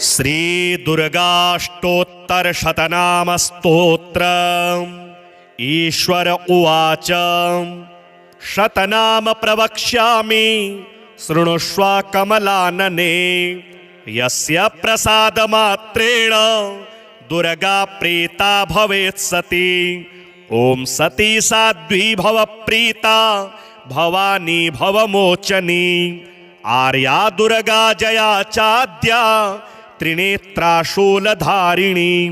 श्री दुर्गाष्टोत्तर शतनाम स्तोत्र। ईश्वर उवाच शतनाम प्रवक्ष्यामि शृणुष्व कमलानने। यस्य प्रसादमात्रेण दुर्गा प्रीता भवेत् सती। ओम सती साध्वी भव प्रीता भवानी भवमोचनी। आर्या दुर्गा जया चाद्या त्रिनेत्राशूलधारिणी।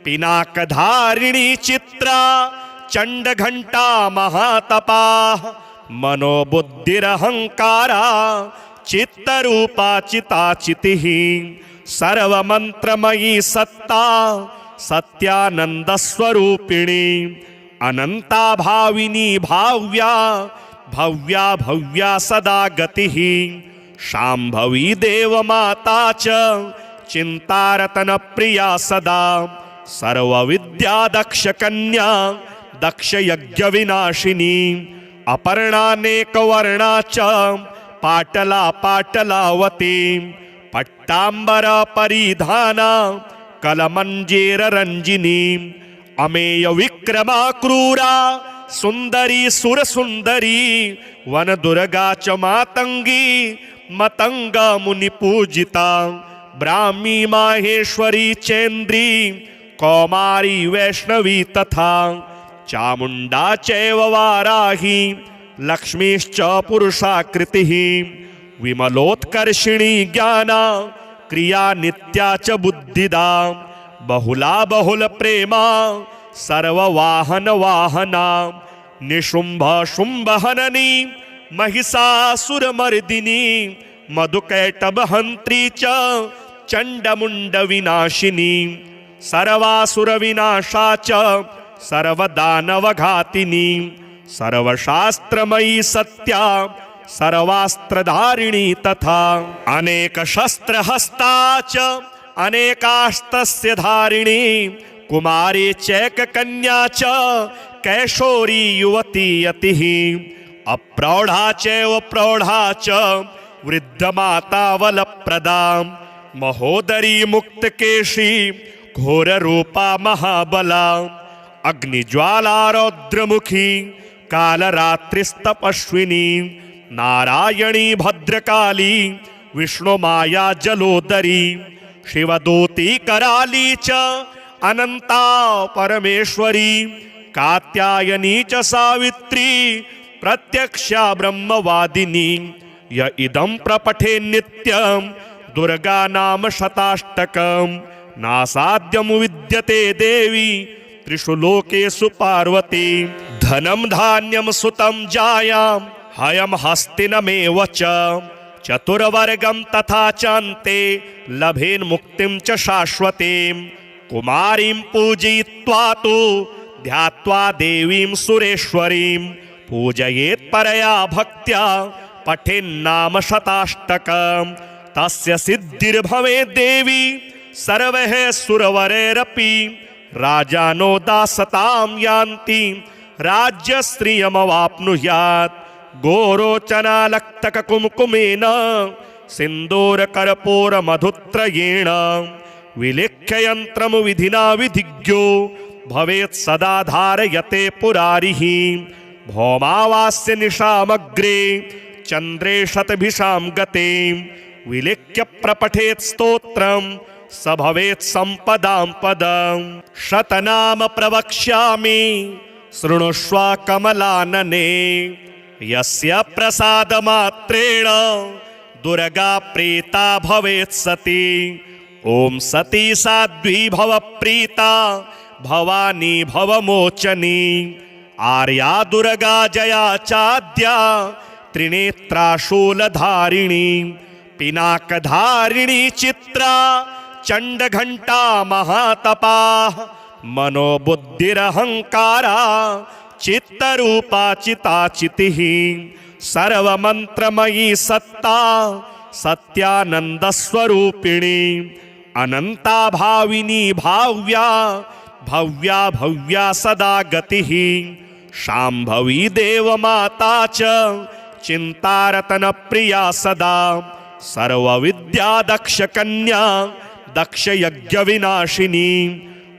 पिनाकधारिणी चित्रा चंडघंटा महातपा। मनोबुद्धिरहंकारा चित्तरूपा चिताचितिः। सर्वमंत्रमयी सत्ता सत्यानंदस्वरूपिणी। अनंता भाविनी भाव्या भव्या भव्या सदा गतिः। शांभवी देवमाता च चिंतारतन प्रिया सदा। सर्वविद्या दक्ष कन्या दक्ष यज्ञ विनाशिनी। अपर्णानेकवर्णा च पाटला पाटलावती। पट्टांबर परिधाना कलमंजीर रंजिनी। अमेय विक्रमा क्रूरा सुंदरी सुर सुंदरी। वन दुर्गा च मातंगी मतंग मुनि पूजिता। ब्राह्मी माहेश्वरी चेन्द्री कौमारी वैष्णवी तथा। चामुंडा चैव वाराही लक्ष्मीश्च पुरुषाकृतिः। विमलोत्कर्षिणी ज्ञाना क्रिया नित्या च बुद्धिदा। बहुला बहुल प्रेमा सर्ववाहन वाहना। निशुंभ शुंभ हननी महिषासुरमर्दिनी। मधुकैटभ हंत्री च चंडमुंड विनाशिनी। सर्वासुर विनाशा च सर्वदानवघातिनी। सर्वशास्त्रमयी सत्या सर्वास्त्रधारिणी तथा। अनेक शस्त्रहस्ता च अनेकास्त्रस्य धारिणी। कुमारी चैक कन्या च कैशोरी युवती यतिः। अप्रौढ़ा चैव प्रौढ़ा च वृद्धमाता वलप्रदा। महोदरी मुक्तकेशी घोर रूपा महाबला। अग्निज्वाला रौद्रमुखी कालरात्रिस्तपस्विनी। नारायणी भद्रकाली विष्णुमाया जलोदरी। शिवदूती कराली च अनंता परमेश्वरी। कात्यायनी च सावित्री प्रत्यक्षा ब्रह्मवादिनी। य इदं प्रपठे नित्यं दुर्गा नाम शताष्टकं। नासाद्यं विद्यते देवी त्रिषु लोकेषु पार्वती। धनं धान्यं सुतं जायां हयं हस्तिनमेव च। चतुर्वर्गं तथा चान्ते लभेन् मुक्तिं च शाश्वतीं। कुमारीं पूजयित्वा तु ध्यात्वा देवीं सुरेश्वरीं। पूजयेत् परया भक्त्या पठेन्नाम शताष्टकं। तस्य सिद्धिर्भवेत् देवी सर्वैः सुरवरैरपि। राजानो दासतां यान्ति राज्यश्रियमवाप्नुयात्। गोरोचनालक्तककुङ्कुमेन सिन्दूरकर्पूरमधुत्रयेण। विलिख्य यन्त्रं विधिना विधिज्ञो भवेत् सदा धारयते पुरारिः। भौमावास्य निशामग्रे चन्द्रे शतभिषां गते। विलिख्य प्रपठेत् स्तोत्रं स भवेत् सम्पदां पदम्। शतनाम प्रवक्ष्यामि शृणुष्व कमलानने। यस्य प्रसादमात्रेण दुर्गा प्रीता भवेत् सती। ओम सती साध्वी भव प्रीता भवानी भवमोचनी। आर्या दुर्गा जया चाद्या त्रिनेत्राशूलधारिणी। पिनाकधारिणी चित्रा चंडघंटा महातपा। मनोबुद्धिरहंकारा चित्तरूपा चिताचितिः। सर्वमंत्रमयी सत्ता सत्यानंदस्वरूपिणी। अनंता भाविनी भाव्या भव्या भव्या सदा गतिः। शांभवी देवमाता च चिंतारतन प्रिया सदा। सर्वविद्या दक्ष कन्या दक्षयज्ञविनाशिनी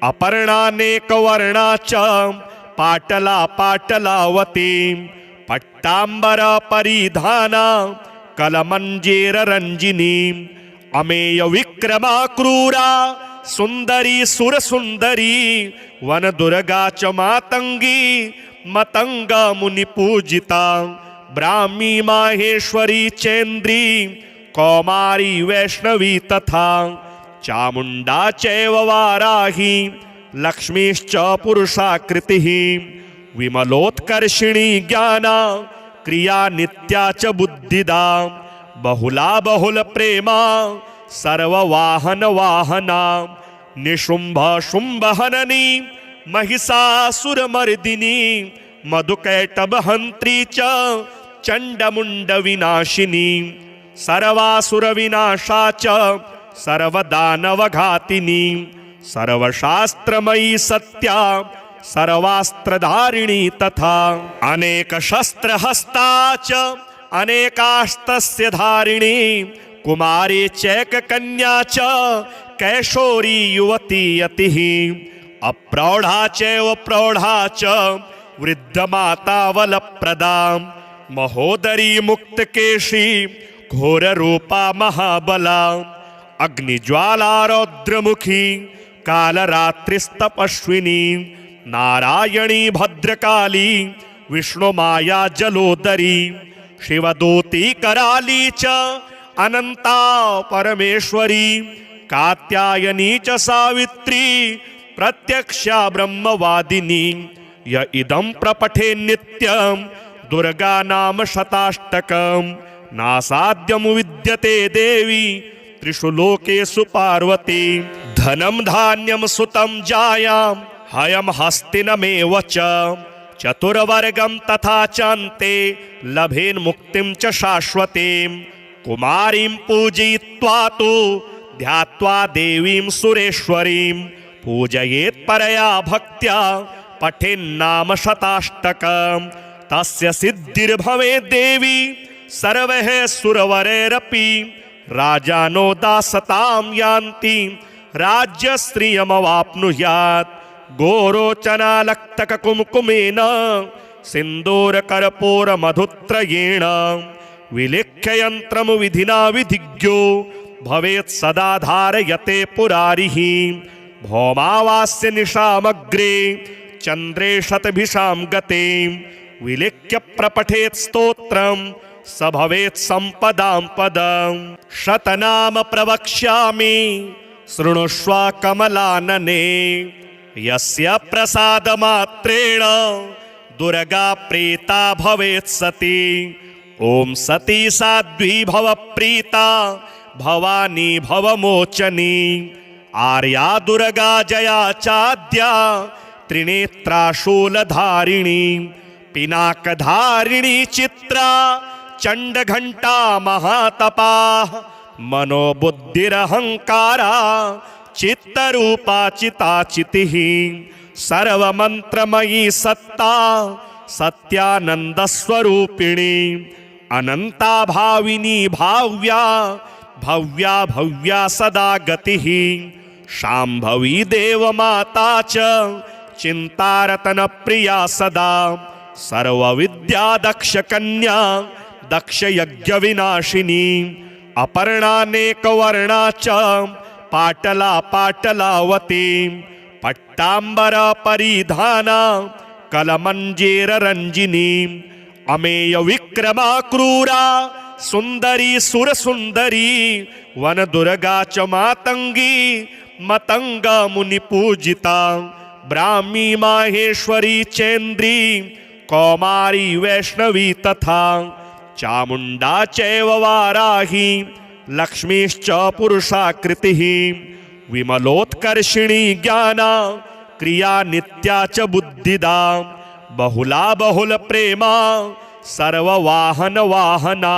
अपर्णानेकवर्णा च पाटला पाटलावती पट्टांबर परिधाना कलमंजेररंजिनी अमेय विक्रमा क्रूरा सुंदरी सुरसुंदरी वनदुर्गा च मातंगी मतंग मुनिपूजिता ब्राह्मी माहेश्वरी चेन्द्री कौमारी वैष्णवी तथा चामुंडा चैव वाराही लक्ष्मीश्च पुरुषाकृतिः विमलोत्कर्षिणी ज्ञाना क्रिया नित्या च बुद्धिदा बहुला बहुल प्रेमा सर्ववाहन वाहना निशुंभ शुंभ हननी महिषासुरमर्दिनी मधुकैटभहंत्री च चंडमुंड विनाशिनी सर्वासुर विनाशा च सर्वदानवघातिनी सर्वशास्त्रमयी सत्या सर्वास्त्रधारिणी तथा अनेक शस्त्रहस्ता च अनेकास्त्रस्य धारिणी कुमारी चैक कन्या च कैशोरी युवती यतिः अप्रौढ़ा चैव प्रौढ़ा च वृद्धमाता वलप्रदा महोदरी मुक्तकेशी घोररूपा महाबला अग्निज्वाला रौद्रमुखी कालरात्रिस्तपस्विनी नारायणी भद्रकाली विष्णुमाया जलोदरी शिवदूती कराली च अनंता परमेश्वरी कात्यायनी च सावित्री प्रत्यक्षा ब्रह्मवादिनी य इदं प्रपठे नित्यं दुर्गा नाम शताष्टकं नासाद्यं विद्यते देवी त्रिषु लोकेषु पार्वती धनं धान्यं सुतं जायां हयं हस्तिनमेव च चतुर्वर्गं तथा चान्ते लभेन् मुक्तिं च शाश्वतीं कुमारीं पूजयित्वा तु ध्यात्वा देवीं सुरेश्वरीं पूजयेत् परया भक्त्या पठेन्नाम शताष्टकं तस्य सिद्धिर्भवेत् देवी सर्वैः सुरवरैरपि राजानो दासतां यान्ति राज्यश्रियमवाप्नुयात् गोरोचनालक्तककुङ्कुमेन सिन्दूरकर्पूरमधुत्रयेण विलिख्य यन्त्रं विधिना विधिज्ञो भवेत् सदा धारयते पुरारिः भौमावास्य निशामग्रे चन्द्रे शतभिषां गते विलिख्य प्रपठेत् स्तोत्रं स भवेत् सम्पदां पदं शतनाम प्रवक्ष्यामि शृणुष्व कमलानने यस्य प्रसादमात्रेण दुर्गा प्रीता भवेत् सती ॐ सती साध्वी भव प्रीता भवानी भवमोचनी आर्या दुर्गा जया चाद्या त्रिनेत्रा शूलधारिणी पिनाकधारिणी चित्रा चंडघंटा महातपा मनोबुद्धिरहंकारा चित्तरूपा चिताचितिः सर्वमंत्रमयी सत्ता सत्यानंदस्वरूपिणी अनंता भाविनी भाव्या भव्या भव्या सदा गतिः शांभवी देवमाता च चिंतारतन प्रिया सदा सर्वविद्या दक्ष कन्या दक्ष यज्ञ विनाशिनी अपर्णानेकवर्णा च पाटला पाटलावती पट्टांबर परिधाना कलमंजेररंजिनी अमेय विक्रमा क्रूरा सुंदरी सुरसुंदरी वनदुर्गा च मातंगी मतंग मुनिपूजिता ब्राह्मी माहेश्वरी चेन्द्री कौमारी वैष्णवी तथा चामुंडा चैव वाराही लक्ष्मीश्च पुरुषाकृतिः विमलोत्कर्षिणी ज्ञाना क्रिया नित्या च बुद्धिदा बहुला बहुल प्रेमा सर्ववाहन वाहना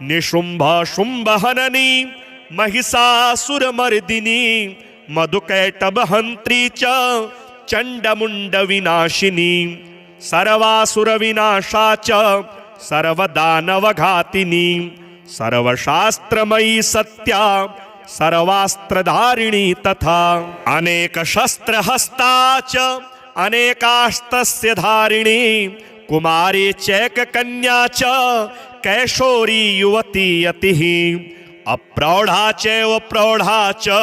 निशुंभ शुंभ हननी महिषासुरमर्दिनी मधुकैटभहंत्री च चंडमुंड विनाशिनी सर्वासुर विनाशा च सर्वदानवघातिनी सर्वशास्त्रमयी सत्या सर्वास्त्रधारिणी तथा अनेक शस्त्रहस्ता च अनेकास्त्रस्य धारिणी कुमारी चैककन्या च कैशोरी युवती यतिः अप्रौढ़ा चैव प्रौढ़ा च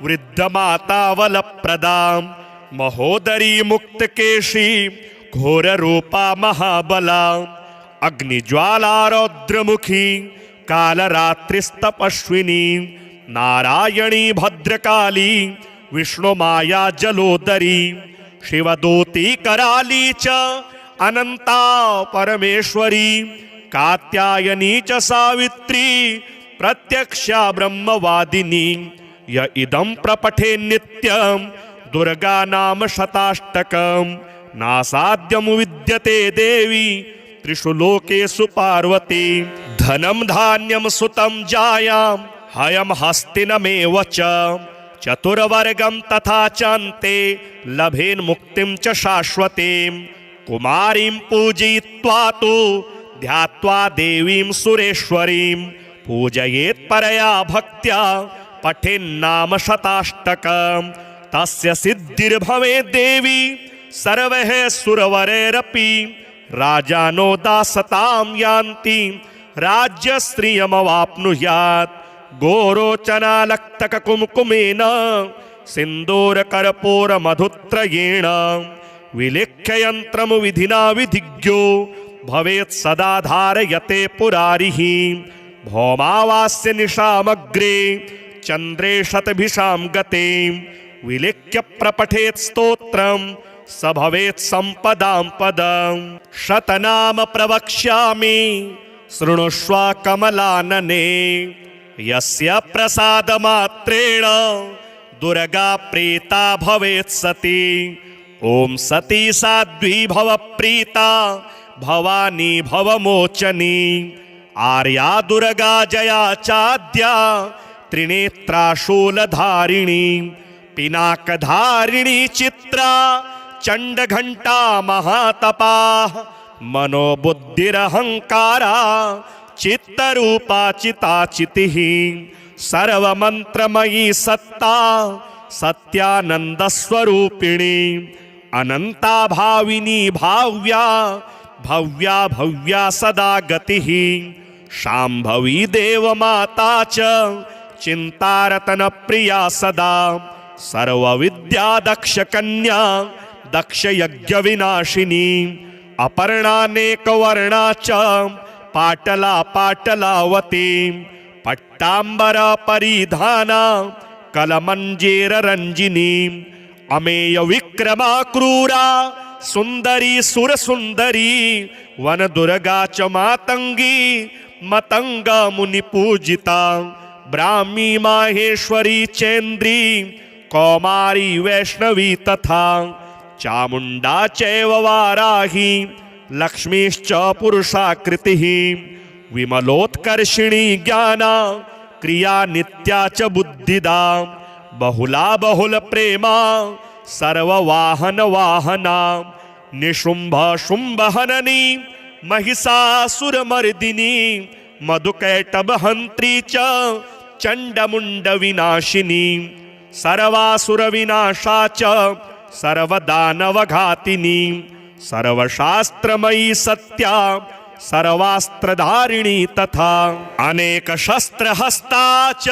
वृद्धमाता वलप्रदा महोदरी मुक्तकेशी घोररूपा महाबला अग्निज्वाला रौद्रमुखी कालरात्रिस्तपस्विनी नारायणी भद्रकाली विष्णुमाया जलोदरी शिवदूती कराली च अनंता परमेश्वरी कात्यायनी च सावित्री प्रत्यक्षा ब्रह्मवादिनी य इदं प्रपठे नित्यं दुर्गा नाम शताष्टकं नासाद्यं विद्यते देवी त्रिषु लोकेषु पार्वती धनं धान्यं सुतं जायां हयं हस्तिनमेव च चतुर्वर्गं तथा चान्ते लभेन् मुक्तिं च शाश्वतीं कुमारीं पूजयित्वा तु ध्यात्वा देवीं सुरेश्वरीं पूजयेत् परया भक्त्या पठेन्नाम शताष्टकं तस्य सिद्धिर्भवेत् देवी सर्वैः सुरवरैरपि राजानो दासतां यान्ति राज्यश्रियमवाप्नुयात् गोरोचनालक्तककुङ्कुमेन सिन्दूरकर्पूरमधुत्रयेण विलिख्य यन्त्रं विधिना विधिज्ञो भवेत् सदा धारयते पुरारिः भौमावास्य निशामग्रे चन्द्रे शतभिषां गते विलिख्य प्रपठेत् स्तोत्रं स भवेत् सम्पदां पदं शतनाम प्रवक्ष्यामि शृणुष्व कमलानने यस्य प्रसादमात्रेण दुर्गा प्रीता भवेत् सती ॐ सती साध्वी भव प्रीता भवानी भवमोचनी आर्या दुर्गा जया चाद्या त्रिनेत्रा शूलधारिणी पिनाकधारिणी चित्रा चण्डघण्टा महातपा मनोबुद्धिरहंकारा चित्तरूपा चिताचितिः सर्वमन्त्रमयी सत्ता सत्यानन्दस्वरूपिणी अनंता भाविनी भाव्या भव्या भव्या सदा गतिः शाम्भवी देवमाता च चिन्तारतन प्रिया सदा सर्वविद्या दक्ष कन्या दक्ष यज्ञ विनाशिनी अपर्णानेकवर्णा च पाटला पाटलावती पट्टांबर परिधाना कलमंजेर रंजिनी अमेय विक्रमा क्रूरा सुंदरी सुर सुंदरी वन दुर्गा च मातंगी मतंग मुनि पूजिता ब्राह्मी माहेश्वरी चेन्द्री कौमारी वैष्णवी तथा चामुंडा चैव वाराही लक्ष्मीश्च पुरुषाकृतिः विमलोत्कर्षिणी ज्ञाना क्रिया नित्या च बुद्धिदा बहुला बहुल प्रेमा सर्ववाहन वाहना निशुंभ शुंभ हननी महिषासुरमर्दिनी मधुकैटभ हंत्री च चंडमुंड विनाशिनी सर्वासुर विनाशा च सर्वदानवघातिनी सर्वशास्त्रमयी सत्या सर्वास्त्रधारिणी तथा अनेक शस्त्रहस्ता च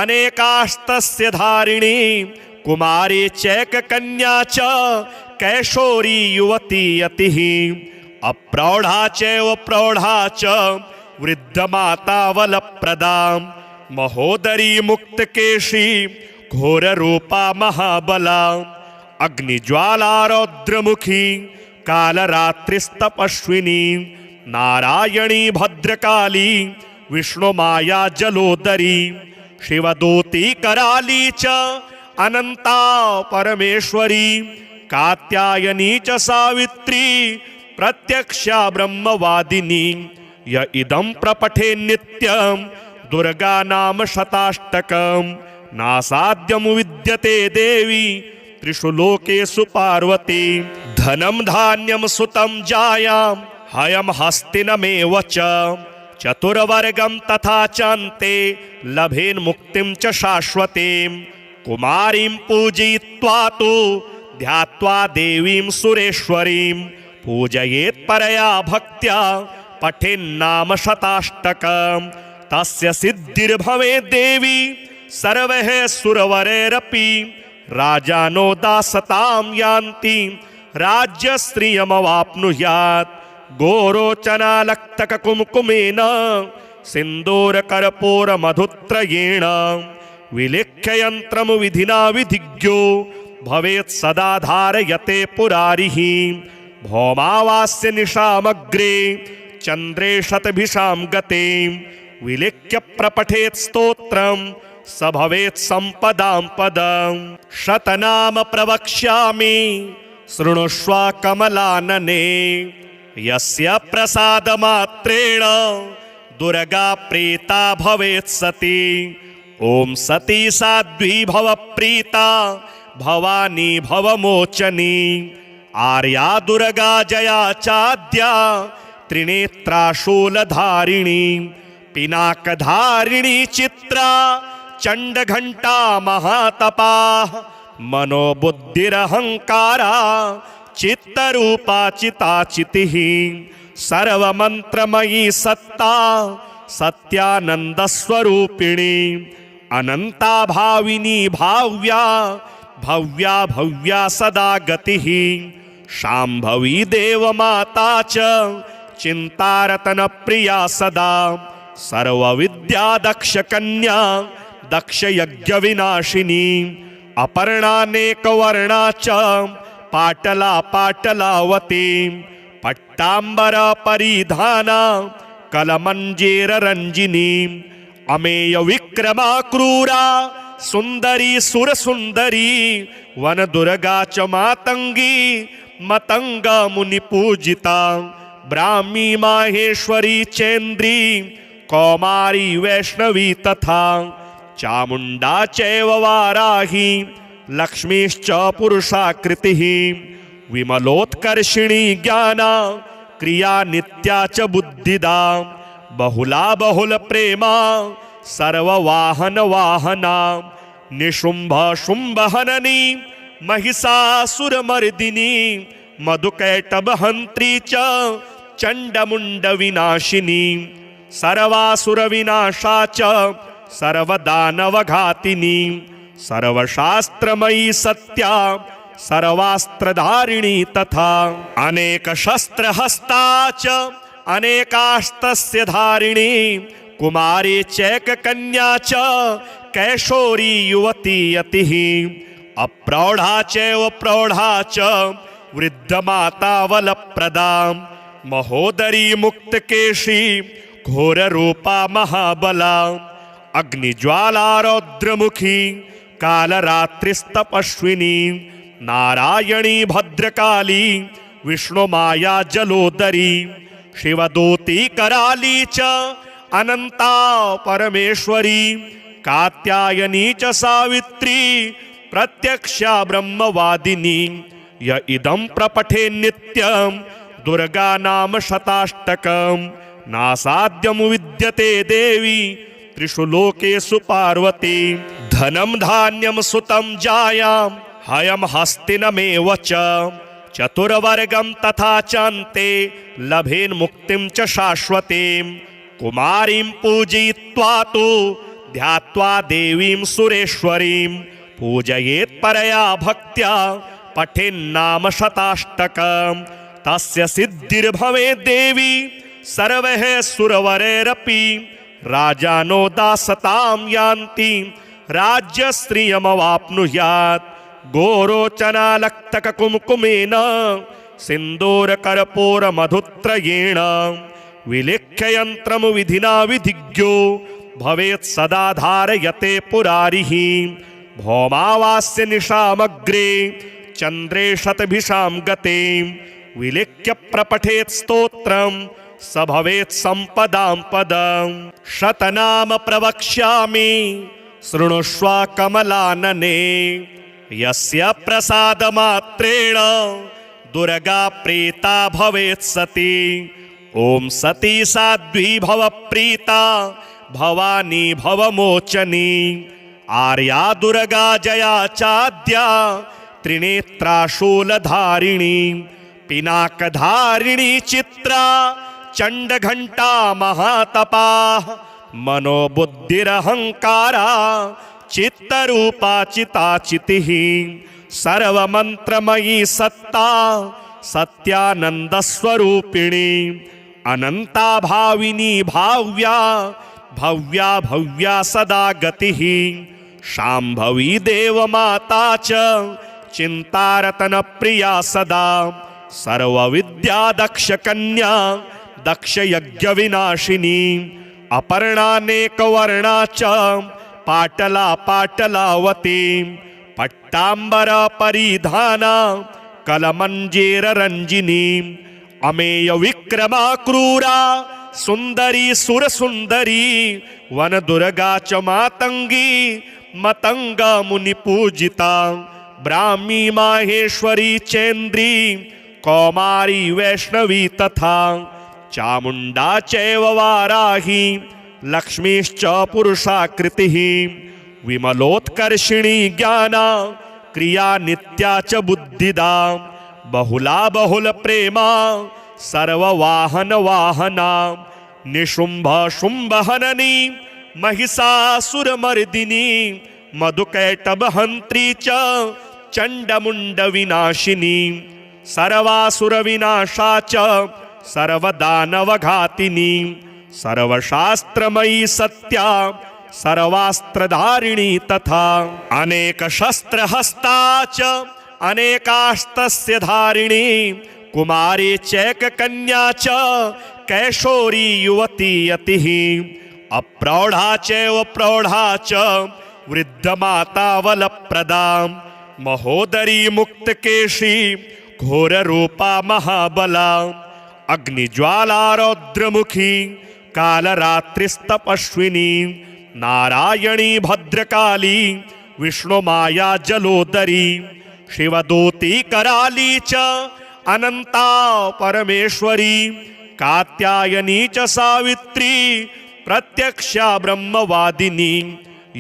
अनेकास्त्रस्य धारिणी कुमारी चैककन्या च कैशोरी युवती यतिः अप्रौढ़ा चैव प्रौढ़ा च वृद्धमाता वलप्रदा महोदरी मुक्तकेशी घोररूपा महाबला अग्निज्वाला रौद्रमुखी कालरात्रिस्तपस्विनी नारायणी भद्रकाली विष्णुमाया जलोदरी शिवदूती कराली च अनंता परमेश्वरी कात्यायनी च सावित्री प्रत्यक्षा ब्रह्मवादिनी य इदं प्रपठे नित्यं दुर्गा नाम शताष्टकं नासाद्यं विद्यते देवी त्रिषु लोकेषु पार्वती धनं धान्यं सुतं जायां हयं हस्तिनमेव च चतुर्वर्गं तथा चान्ते लभेन मुक्तिं च शाश्वतीं कुमारीं पूजयित्वा तु ध्यात्वा देवीं सुरेश्वरीं पूजयेत् परया भक्त्या पठेन्नाम शताष्टकं तस्य सिद्धिर्भवेत् देवी सर्वैः सुरवरैरपि राजानो दासतां यान्ति राज्यश्रियमवाप्नुयात् गोरोचनालक्तककुङ्कुमेन सिन्दूरकर्पूरमधुत्रयेण विलिख्य यन्त्रं विधिना विधिज्ञो भवेत् सदा धारयते पुरारिः भौमावास्य निशामग्रे चन्द्रे शतभिषां गते विलिख्य प्रपठेत् स्तोत्रं स भवेत् सम्पदां पदं शतनाम प्रवक्ष्यामि शृणुष्व कमलानने यस्य प्रसादमात्रेण दुर्गा प्रीता भवेत् सती ॐ सती साध्वी भव प्रीता भवानी भवमोचनी आर्या दुर्गा जया चाद्या त्रिनेत्रा शूलधारिणी पिनाकधारिणी चित्रा चण्डघण्टा महातपा मनोबुद्धिरहङ्कारा चित्तरूपा चिताचितिः सर्वमन्त्रमयी सत्ता सत्यानन्दस्वरूपिणी अनन्ता भाविनी भाव्या भव्या भव्या सदा गतिः शाम्भवी देवमाता च चिन्तारतनप्रिया सदा सर्वविद्या दक्षकन्या दक्षयज्ञविनाशिनी अपर्णानेकवर्णा च पाटला पाटलावती पट्टाम्बर परिधाना कलमञ्जीररञ्जिनी अमेय विक्रमा क्रूरा सुन्दरी सुरसुन्दरी वनदुर्गा च मातंगी मतंग मुनिपूजिता ब्राह्मी माहेश्वरी चेन्द्री कौमारी वैष्णवी तथा चामुण्डा चैव वाराही लक्ष्मीश्च पुरुषाकृतिः विमलोत्कर्षिणी ज्ञाना क्रिया नित्या च बुद्धिदा बहुला बहुल प्रेमा सर्ववाहन वाहना निशुंभ शुंभ हननी महिषासुरमर्दिनी मधुकैटभहन्त्री च चण्डमुण्ड विनाशिनी सर्वासुर विनाशा च सर्वदानवघातिनी सर्वशास्त्रमयी सत्या सर्वास्त्रधारिणी तथा अनेक शस्त्रहस्ता च अनेकास्त्रस्य धारिणी कुमारी चैककन्या च कैशोरी युवती यतिः अप्रौढ़ा चैव प्रौढ़ा च वृद्धमाता वलप्रदा महोदरी मुक्तकेशी घोररूपा महाबला अग्निज्वाला रौद्रमुखी कालरात्रिस्तपस्विनी नारायणी भद्रकाली विष्णुमाया जलोदरी शिवदूती कराली च अनंता परमेश्वरी कात्यायनी च सावित्री प्रत्यक्षा ब्रह्मवादिनी य इदं प्रपठे नित्यं दुर्गा नाम शताष्टकं नासाद्यं विद्यते देवी त्रिषु लोकेषु पार्वती धनं धान्यं सुतं जायां हयं हस्तिनमेव च चतुर्वर्गं तथा चान्ते लभेन मुक्तिं च शाश्वतीं कुमारीं पूजयित्वा तु ध्यात्वा देवीं सुरेश्वरीं पूजयेत् परया भक्त्या पठेन्नाम शताष्टकं तस्य सिद्धिर्भवेत् देवी सर्वैः सुरवरैरपि राजानो दासतां यान्ति राज्यश्रियमवाप्नुयात् गोरोचनालक्तककुङ्कुमेन सिन्दूरकर्पूरमधुत्रयेण विलिख्य यन्त्रं विधिना विधिज्ञो भवेत् सदा धारयते पुरारिः भौमावास्य निशामग्रे चन्द्रे शतभिषां गते विलिख्य प्रपठेत् स्तोत्रं स भवेत् सम्पदां पदं शतनाम प्रवक्ष्यामि शृणुष्व कमलानने यस्य प्रसादमात्रेण दुर्गा प्रीता भवेत् सती ओम सती साध्वी भव प्रीता भवानी भवमोचनी आर्या दुर्गा जया चाद्या त्रिनेत्रा शूलधारिणी पिनाकधारिणी चित्रा चंडघंटा महातपा मनोबुद्धिरहंकारा चित्तरूपा चिताचितिः सर्वमंत्रमयी सत्ता सत्यानंद स्वरूपिणी अनंता भाविनी भाव्या भव्या भव्या सदा गतिः शांभवी देवमाता च चिंतारतन प्रिया सदा सर्वविद्या दक्ष कन्या दक्ष यज्ञ विनाशिनी अपर्णानेकवर्णा च पाटला पाटलावती पट्टांबर परिधाना कलमंजीर रंजिनी अमेय विक्रमा क्रूरा सुंदरी सुर सुंदरी वन दुर्गा च मातंगी मतंग मुनि पूजिता ब्राह्मी माहेश्वरी चेन्द्री कौमारी वैष्णवी तथा चामुंडा चैव वाराही लक्ष्मीश्च पुरुषाकृतिः विमलोत्कर्षिणी ज्ञाना क्रिया नित्या च बुद्धिदा बहुला बहुल प्रेमा सर्ववाहन वाहना निशुंभ शुंभ हननी महिषासुरमर्दिनी मधुकैटभ हंत्री च चंडमुंड विनाशिनी सर्वासुर विनाशा च सर्वदानवघातिनी सर्वशास्त्रमयी सत्या सर्वास्त्रधारिणी तथा अनेक शस्त्रहस्ता च अनेकास्त्रस्य धारिणी कुमारी चैक कन्या च कैशोरी युवती यतिः अप्रौढ़ा चैव प्रौढ़ा च वृद्धमाता वलप्रदा महोदरी मुक्तकेशी घोर रूपा महाबला अग्निज्वाला रौद्रमुखी कालरात्रिस्तपस्विनी नारायणी भद्रकाली विष्णुमाया जलोदरी शिवदूती कराली च अनंता परमेश्वरी कात्यायनी च सावित्री प्रत्यक्षा ब्रह्मवादिनी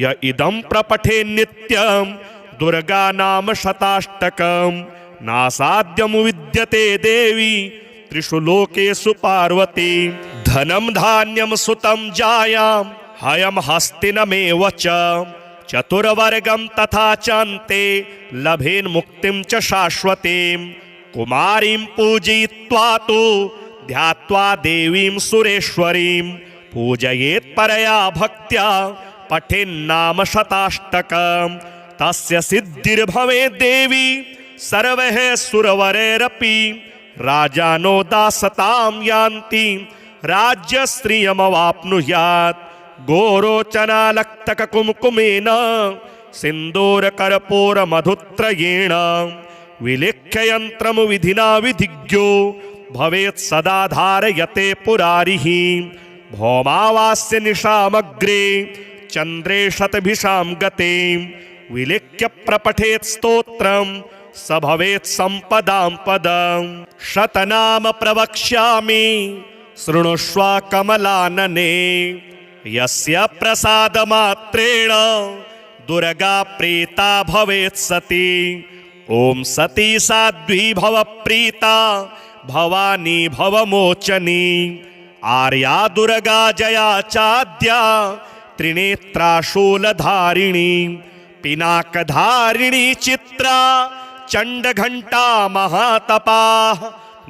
य इदं प्रपठे नित्यं दुर्गा नाम शताष्टकं नासाद्यं विद्यते देवी त्रिषु लोकेषु पार्वती धनं धान्यं सुतं जायां हयं हस्तिनमेव च चतुर्वर्गं तथा चान्ते लभेन् मुक्तिं च शाश्वतीं कुमारीं पूजयित्वा तु ध्यात्वा देवीं सुरेश्वरीं पूजयेत् परया भक्त्या पठेन्नाम शताष्टकं तस्य सिद्धिर्भवेत् देवी सर्वैः सुरवरैरपि राजानो दासतां यान्ति राज्यश्रियमवाप्नुयात् गोरोचनालक्तककुङ्कुमेन सिन्दूरकर्पूरमधुत्रयेण विलिख्य यन्त्रं विधिना विधिज्ञो भवेत् सदा धारयते पुरारिः भौमावास्य निशामग्रे चन्द्रे शतभिषां गते विलिख्य प्रपठेत् स्तोत्रं स भवेत् सम्पदां पदं शतनाम प्रवक्ष्यामि शृणुष्व कमलानने यस्य प्रसादमात्रेण दुर्गा प्रीता भवेत् सती ओम सती साध्वी भव प्रीता भवानी भवमोचनी आर्या दुर्गा जया चाद्या त्रिनेत्रा शूलधारिणी पिनाकधारिणी चित्रा चंडघंटा महातपा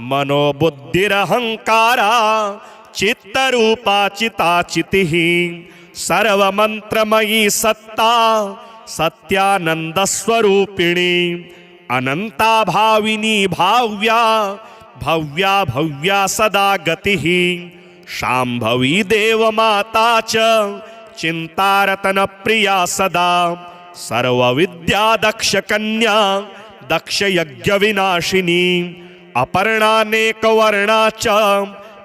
मनोबुद्धिरहंकारा चित्तरूपा चिताचितिः सर्वमंत्रमयी सत्ता सत्यानंद स्वरूपिणी अनंता भाविनी भाव्या भव्या भव्या सदा गतिः शांभवी देवमाता च चिंतारतन प्रिया सदा सर्वविद्या दक्ष कन्या दक्ष यज्ञ विनाशिनी अपर्णानेकवर्णा च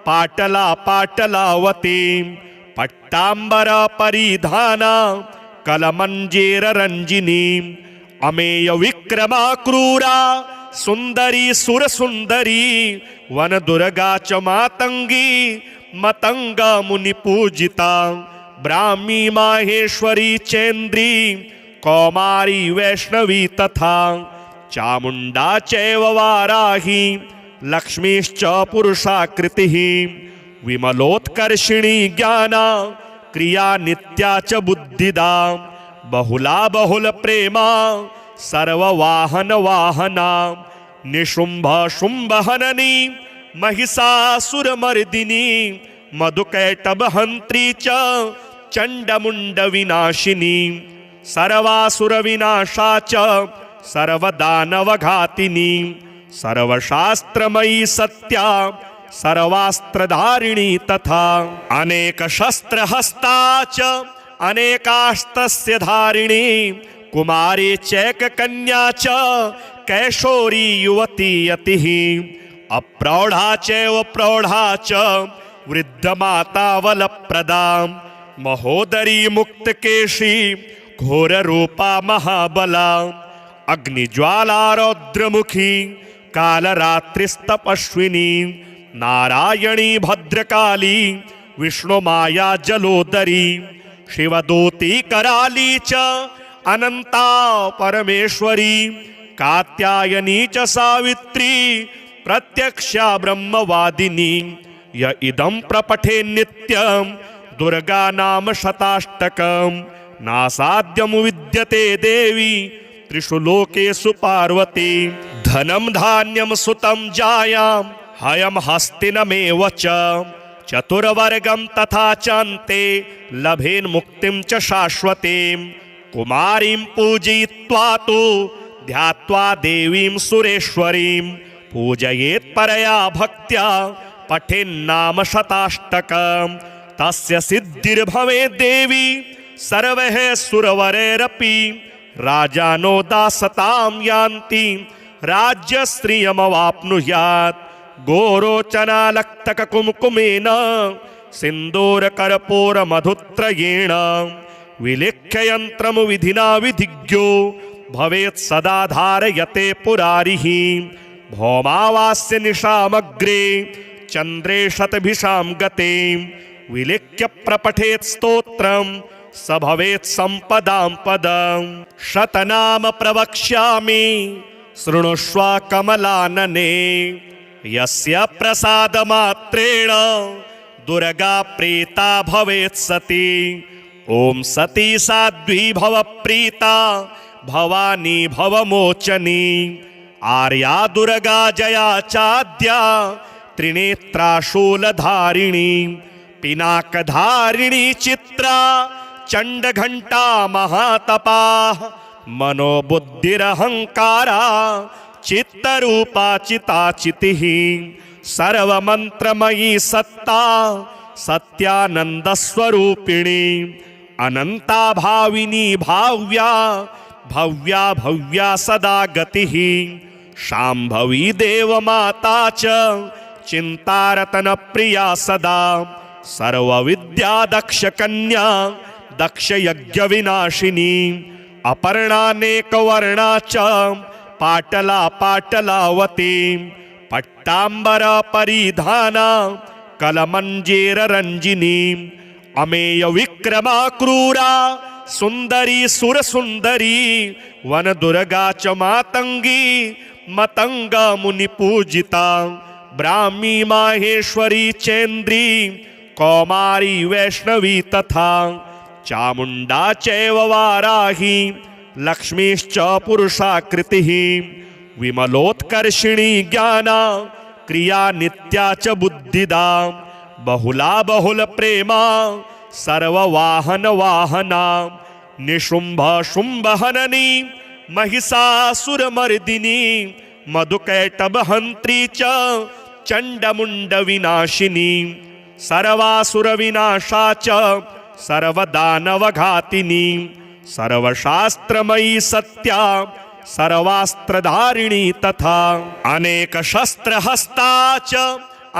पाटला पाटलावती पट्टांबर परिधाना कलमंजीर रंजिनी अमेय विक्रमा क्रूरा सुंदरी सुरसुंदरी वनदुर्गा च मातंगी मतंग मुनिपूजिता ब्राह्मी माहेश्वरी चेन्द्री कौमारी वैष्णवी तथा चामुंडा चैव वाराही लक्ष्मीश्च पुरुषाकृतिः विमलोत्कर्षिणी ज्ञाना क्रिया नित्या च बुद्धिदा बहुला बहुल प्रेमा सर्ववाहन वाहना निशुंभ शुंभ हननी महिषासुरमर्दिनी मधुकैटभहंत्री च चंडमुंड विनाशिनी सर्वासुर विनाशा च सर्वदानवघातिनी सर्वशास्त्रमयी सत्या सर्वास्त्रधारिणी तथा अनेक शस्त्रहस्ता च अनेकास्तस्य धारिणी कुमारी चैककन्या च कैशोरी युवती यतिः अप्रौढ़ा चैव प्रौढ़ा च वृद्धमाता वलप्रदा महोदरी मुक्तकेशी घोररूपा महाबला अग्निज्वाला रौद्रमुखी कालरात्रिस्तपस्विनी नारायणी भद्रकाली विष्णुमाया जलोदरी शिवदूती कराली च अनंता परमेश्वरी कात्यायनी च सावित्री प्रत्यक्षा ब्रह्मवादिनी य इदं प्रपठे नित्यं दुर्गा नाम शताष्टकं नासाद्यं विद्यते देवी त्रिषु लोकेषु पार्वती धनं धान्यं सुतं जायां हयं हस्तिनमेव च चतुर्वर्गं तथा चान्ते लभेन् मुक्तिं च शाश्वतीं कुमारीं पूजयित्वा तु ध्यात्वा देवीं सुरेश्वरीं पूजयेत् परया भक्त्या पठेन्नाम शताष्टकं तस्य सिद्धिर्भवेत् देवी सर्वैः सुरवरैरपि राजानो दासतां यान्ति राज्यश्रियमवाप्नुयात् गोरोचनालक्तककुङ्कुमेन सिन्दूरकर्पूरमधुत्रयेण विलिख्य यन्त्रं विधिना विधिज्ञो भवेत् सदा धारयते पुरारिः भौमावास्य निशामग्रे चन्द्रे शतभिषां गते विलिख्य प्रपठेत् स्तोत्रं स भवेत् सम्पदां पदं शतनाम प्रवक्ष्यामि शृणुष्व कमलानने यस्य प्रसादमात्रेण दुर्गा प्रीता भवेत् सती ॐ सती साध्वी भव प्रीता भवानी भवमोचनी आर्या दुर्गा जया चाद्या त्रिनेत्रा शूलधारिणी पिनाकधारिणी चित्रा चंडघंटा महातपा मनोबुद्धिरहंकारा चित्तरूपा चिताचितिः सर्वमंत्रमयी सत्ता सत्यानंदस्वरूपिणी अनंता भाविनी भाव्या भव्या भव्या सदा गतिः शांभवी देवमाता च चिंतारतन प्रिया सदा सर्वविद्या दक्ष कन्या दक्ष यज्ञ विनाशिनी अपर्णानेकवर्णा च पाटला पाटलावती पट्टांबर परिधाना कलमंजीर रंजिनी अमेय विक्रमा क्रूरा सुंदरी सुरसुंदरी वनदुर्गा च मातंगी मतंग मुनिपूजिता ब्राह्मी माहेश्वरी चेन्द्री कौमारी वैष्णवी तथा चामुंडा चैव वाराही लक्ष्मीश्च पुरुषाकृतिः विमलोत्कर्षिणी ज्ञाना क्रिया नित्या च बुद्धिदा बहुला बहुल प्रेमा सर्ववाहन वाहना निशुंभ शुंभ हननी महिषासुरमर्दिनी मधुकैटभहंत्री च चंडमुंड विनाशिनी सर्वासुर विनाशा च सर्वदानवघातिनी सर्वशास्त्रमयी सत्या सर्वास्त्रधारिणी तथा अनेक शस्त्रहस्ता च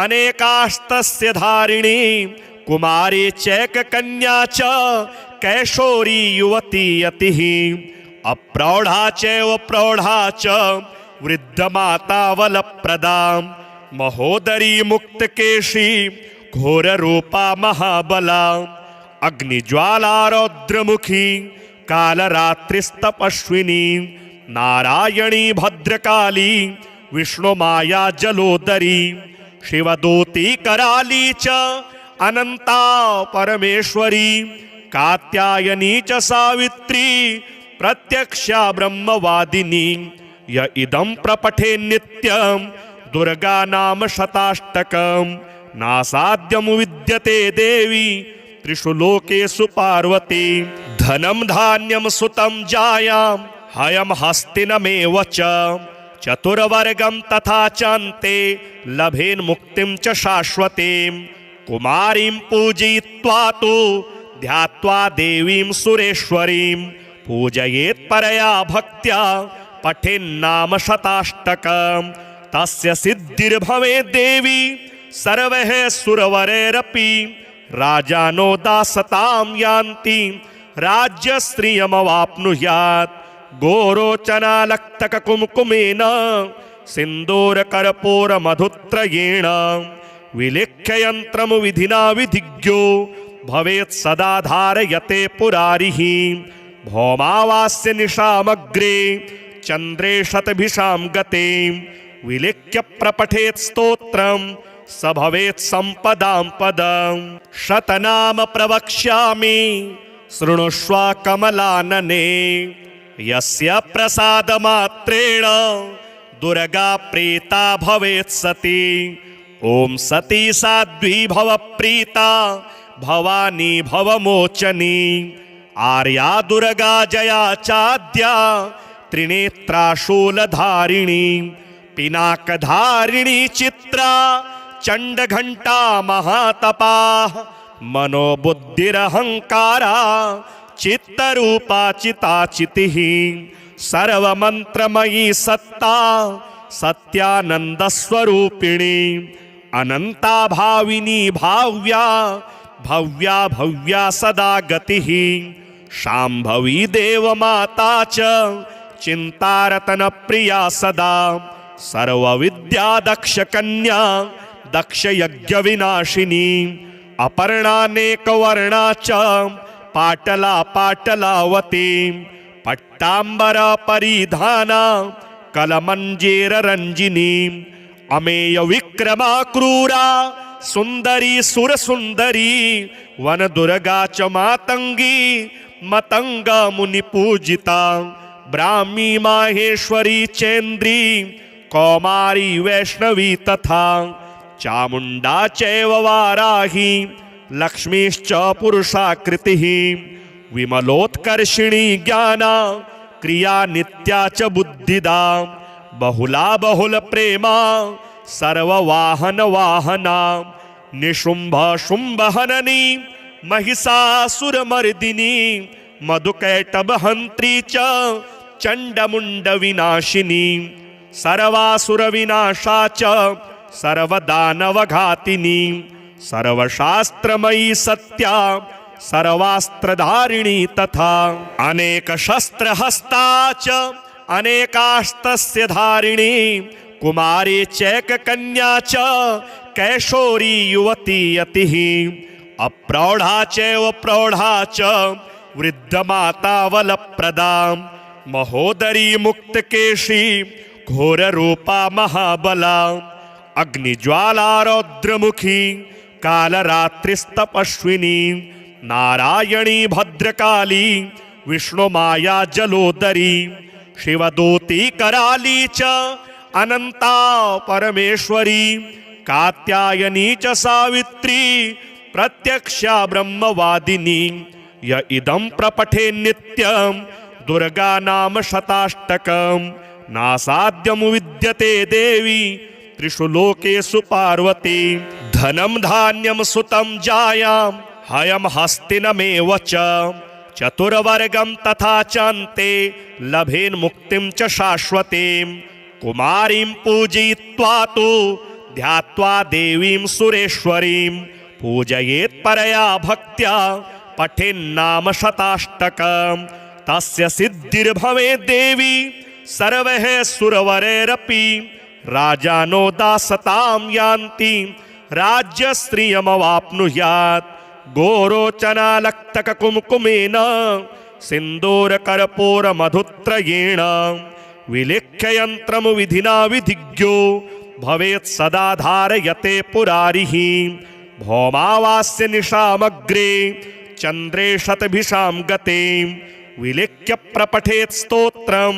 अनेकास्तस्य धारिणी कुमारी चैककन्या च कैशोरी युवती यतिः अप्रौढ़ा चैव प्रौढ़ा च वृद्धमातावलप्रदां महोदरी मुक्तकेशी घोररूपा महाबला अग्निज्वालारौद्रमुखी कालरात्रिस्तपस्विनी नारायणी भद्रकाली विष्णुमाया जलोदरी शिवदूती कराली च अनंता परमेश्वरी कात्यायनी च सावित्री प्रत्यक्षा ब्रह्मवादिनी य इदं प्रपठे नित्यं दुर्गा नाम शताष्टकं नासाद्यं विद्यते देवी त्रिषु लोकेषु पार्वती धनं धान्यं सुतं जायां हयं हस्तिनमेव च चतुर्वर्गं तथा चान्ते लभेन् मुक्तिं च शाश्वतीं कुमारीं पूजयित्वा तु ध्यात्वा देवीं सुरेश्वरीं पूजयेत् परया भक्त्या पठेन्नाम शताष्टकं तस्य सिद्धिर्भवेत् देवी सर्वैः सुरवरैरपि राजानो दासतां यान्ति राज्यश्रियमवाप्नुयात् गोरोचनालक्तककुङ्कुमेन सिन्दूरकर्पूरमधुत्रयेण विलिख्य यन्त्रं विधिना विधिज्ञो भवेत् सदा धारयते पुरारिः भौमावास्य निशामग्रे चन्द्रे शतभिषां गते विलिख्य प्रपठेत् स्तोत्रं स भवेत् सम्पदां पदं शतनाम प्रवक्ष्यामि शृणुष्व कमलानने यस्य प्रसादमात्रेण दुर्गा प्रीता भवेत् सती ॐ सती साध्वी भव प्रीता भवानी भवमोचनी आर्या दुर्गा जया चाद्या त्रिनेत्रा शूलधारिणी पिनाकधारिणी चित्रा चण्डघण्टा महातपा मनोबुद्धिरहंकारा चित्तरूपा चिताचितिः सर्वमन्त्रमयी सत्ता सत्यानन्दस्वरूपिणी अनंता भाविनी भाव्या भव्या भव्या सदा गतिः शाम्भवी देवमाता च चिन्तारतन प्रिया सदा सर्वविद्या दक्ष कन्या दक्ष यज्ञ विनाशिनी अपर्णानेकवर्णा च पाटला पाटलावती पट्टांबर परिधाना कलमंजेर रंजिनी अमेय विक्रमा क्रूरा सुंदरी सुरसुंदरी वन दुर्गा च मातंगी मतंग मुनि पूजिता ब्राह्मी माहेश्वरी चेन्द्री कौमारी वैष्णवी तथा चामुंडा चैव वाराही लक्ष्मीश्च पुरुषाकृतिः विमलोत्कर्षिणी ज्ञाना क्रिया नित्या च बुद्धिदा बहुला बहुल प्रेमा सर्ववाहन वाहना निशुंभ शुंभ हननी महिषासुरमर्दिनी मधुकैटभहंत्री च चंडमुंड विनाशिनी सर्वासुर विनाशा च सर्वदानवघातिनी सर्वशास्त्रमयी सत्या सर्वास्त्रधारिणी तथा अनेक शस्त्रहस्ता च अनेकास्त्रस्य धारिणी कुमारी चैककन्या च कैशोरी युवती यतिः अप्रौढ़ा चैव प्रौढ़ा च वृद्धमातावलप्रदां महोदरी मुक्तकेशी घोररूपा महाबला अग्निज्वालारौद्रमुखी कालरात्रिस्तपस्विनी नारायणी भद्रकाली विष्णुमाया जलोदरी शिवदूती कराली च अनंता परमेश्वरी कात्यायनी च सावित्री प्रत्यक्षा ब्रह्मवादिनी य इदं प्रपठे नित्यं दुर्गा नाम शताष्टकं नासाद्यं विद्यते देवी त्रिषु लोकेषु पार्वती धनं धान्यं सुतं जायां हयं हस्तिनमेव च चतुर्वर्गं तथा चान्ते लभेन् मुक्तिं च शाश्वतीं कुमारीं पूजयित्वा तु ध्यात्वा देवीं सुरेश्वरीं पूजयेत् परया भक्त्या पठेन्नाम शताष्टकं तस्य सिद्धिर्भवेत् देवी सर्वैः सुरवरैरपि राजानो दासतां यान्ति राज्यश्रियमवाप्नुयात् गोरोचनालक्तककुङ्कुमेन सिन्दूरकर्पूरमधुत्रयेण विलिख्य यन्त्रं विधिना विधिज्ञो भवेत् सदा धारयते पुरारिः भौमावास्य निशामग्रे चन्द्रे शतभिषां गते विलिख्य प्रपठेत् स्तोत्रं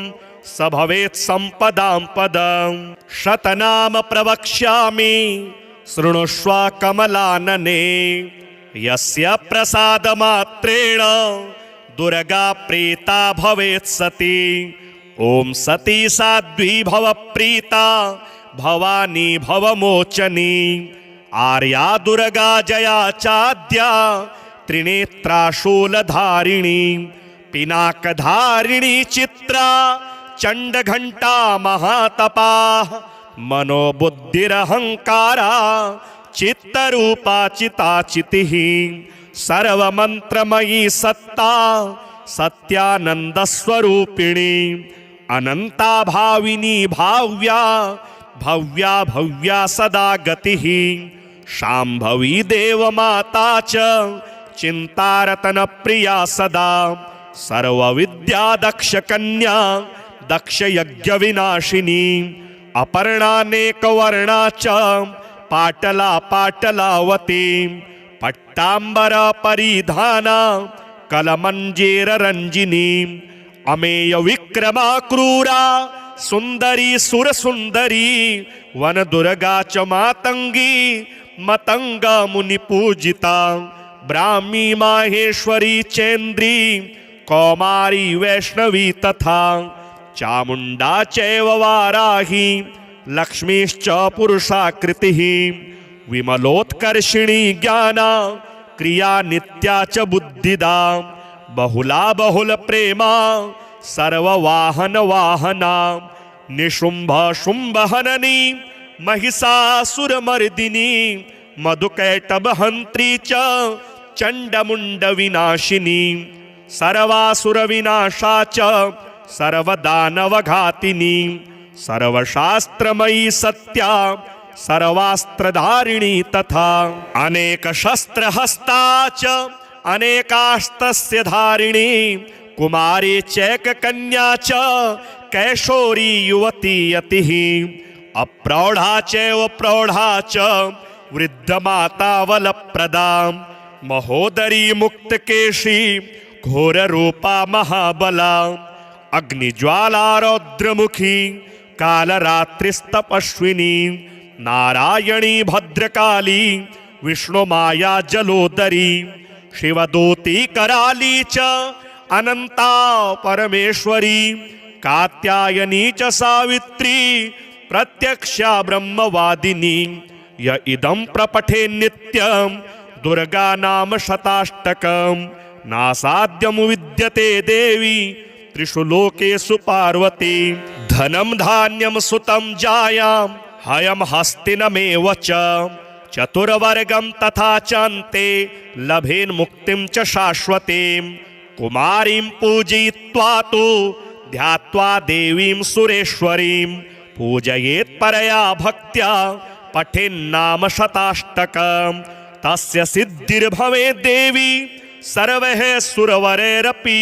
स भवेत् सम्पदां पदं शतनाम प्रवक्ष्यामि शृणुष्व कमलानने यस्य प्रसादमात्रेण दुर्गा प्रीता भवेत् सती ॐ सती साध्वी भव प्रीता भवानी भवमोचनी आर्या दुर्गा जया चाद्या त्रिनेत्रा शूलधारिणी पिनाकधारिणी चित्रा चण्डघण्टा महातपा मनोबुद्धिरहंकारा चित्तरूपा चिताचितिः सर्वमन्त्रमयी सत्ता सत्यानन्दस्वरूपिणी अनंता भाविनी भाव्या भव्या भव्या सदा गतिः शाम्भवी देवमाता च चिन्तारतन प्रिया सदा सर्वविद्या दक्ष कन्या दक्ष यज्ञ विनाशिनी अपर्णानेकवर्णा च पाटला पाटलावती पट्टांबर परिधाना कलमंजीर रंजिनी अमेय विक्रमा क्रूरा सुंदरी सुर सुंदरी वन दुर्गा च मातंगी मतंगा मुनि पूजिता ब्राह्मी माहेश्वरी चेन्द्री कौमारी वैष्णवी तथा चामुंडा चैव वाराही लक्ष्मीश्च पुरुषाकृतिः विमलोत्कर्षिणी ज्ञाना क्रिया नित्या च बुद्धिदा बहुला बहुल प्रेमा सर्ववाहन वाहना निशुंभ शुंभ हननी महिषासुरमर्दिनी मधुकैटभ हंत्री च चंडमुंड विनाशिनी सर्वासुर विनाशा च सर्वदानवघातिनी सर्वशास्त्रमयी सत्या सर्वास्त्रधारिणी तथा अनेक शस्त्रहस्ता च अनेकास्त्रस्य धारिणी कुमारी चैककन्या च कैशोरी युवती यतिः अप्रौढ़ा चैव प्रौढ़ा च वृद्धमाता वलप्रदा महोदरी मुक्तकेशी घोररूपा महाबला अग्निज्वाला रौद्रमुखी कालरात्रिस्तपस्विनी नारायणी भद्रकाली विष्णुमाया जलोदरी शिवदूती कराली च अनंता परमेश्वरी कात्यायनी च सावित्री प्रत्यक्षा ब्रह्मवादिनी य इदं प्रपठे नित्यं दुर्गा नाम शताष्टकं नासाद्यं विद्यते देवी त्रिषु लोकेषु पार्वती धनं धान्यं सुतं जायां हयं हस्तिनमेव च चतुर्वर्गं तथा चान्ते लभेन् मुक्तिं च शाश्वतीं कुमारीं पूजयित्वा तु ध्यात्वा देवीं सुरेश्वरीं पूजयेत् परया भक्त्या पठेन्नाम शताष्टकं तस्य सिद्धिर्भवेत् देवी सर्वैः सुरवरैरपि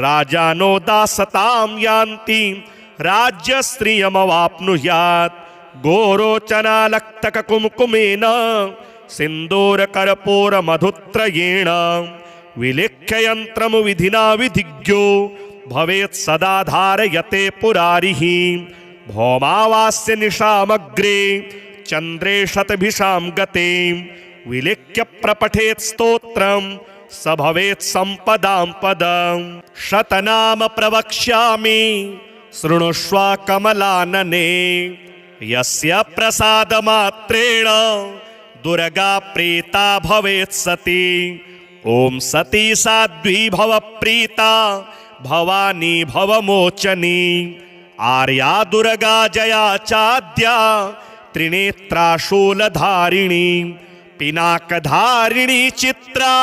राजानो दासतां यान्ति राज्यश्रियमवाप्नुयात् गोरोचनालक्तककुङ्कुमेन सिन्दूरकर्पूरमधुत्रयेण विलिख्य यन्त्रं विधिना विधिज्ञो भवेत् सदा धारयते पुरारिः भौमावास्य निशामग्रे चन्द्रे शतभिषां गते विलिख्य प्रपठेत् स्तोत्रं स भवेत् सम्पदां पदं शतनाम प्रवक्ष्यामि शृणुष्व कमलानने यस्य प्रसादमात्रेण दुर्गा प्रीता भवेत् सती ॐ सती साध्वी भव प्रीता भवानी भवमोचनी आर्या दुर्गा जया चाद्या त्रिनेत्रा शूलधारिणी पिनाकधारिणी चित्रा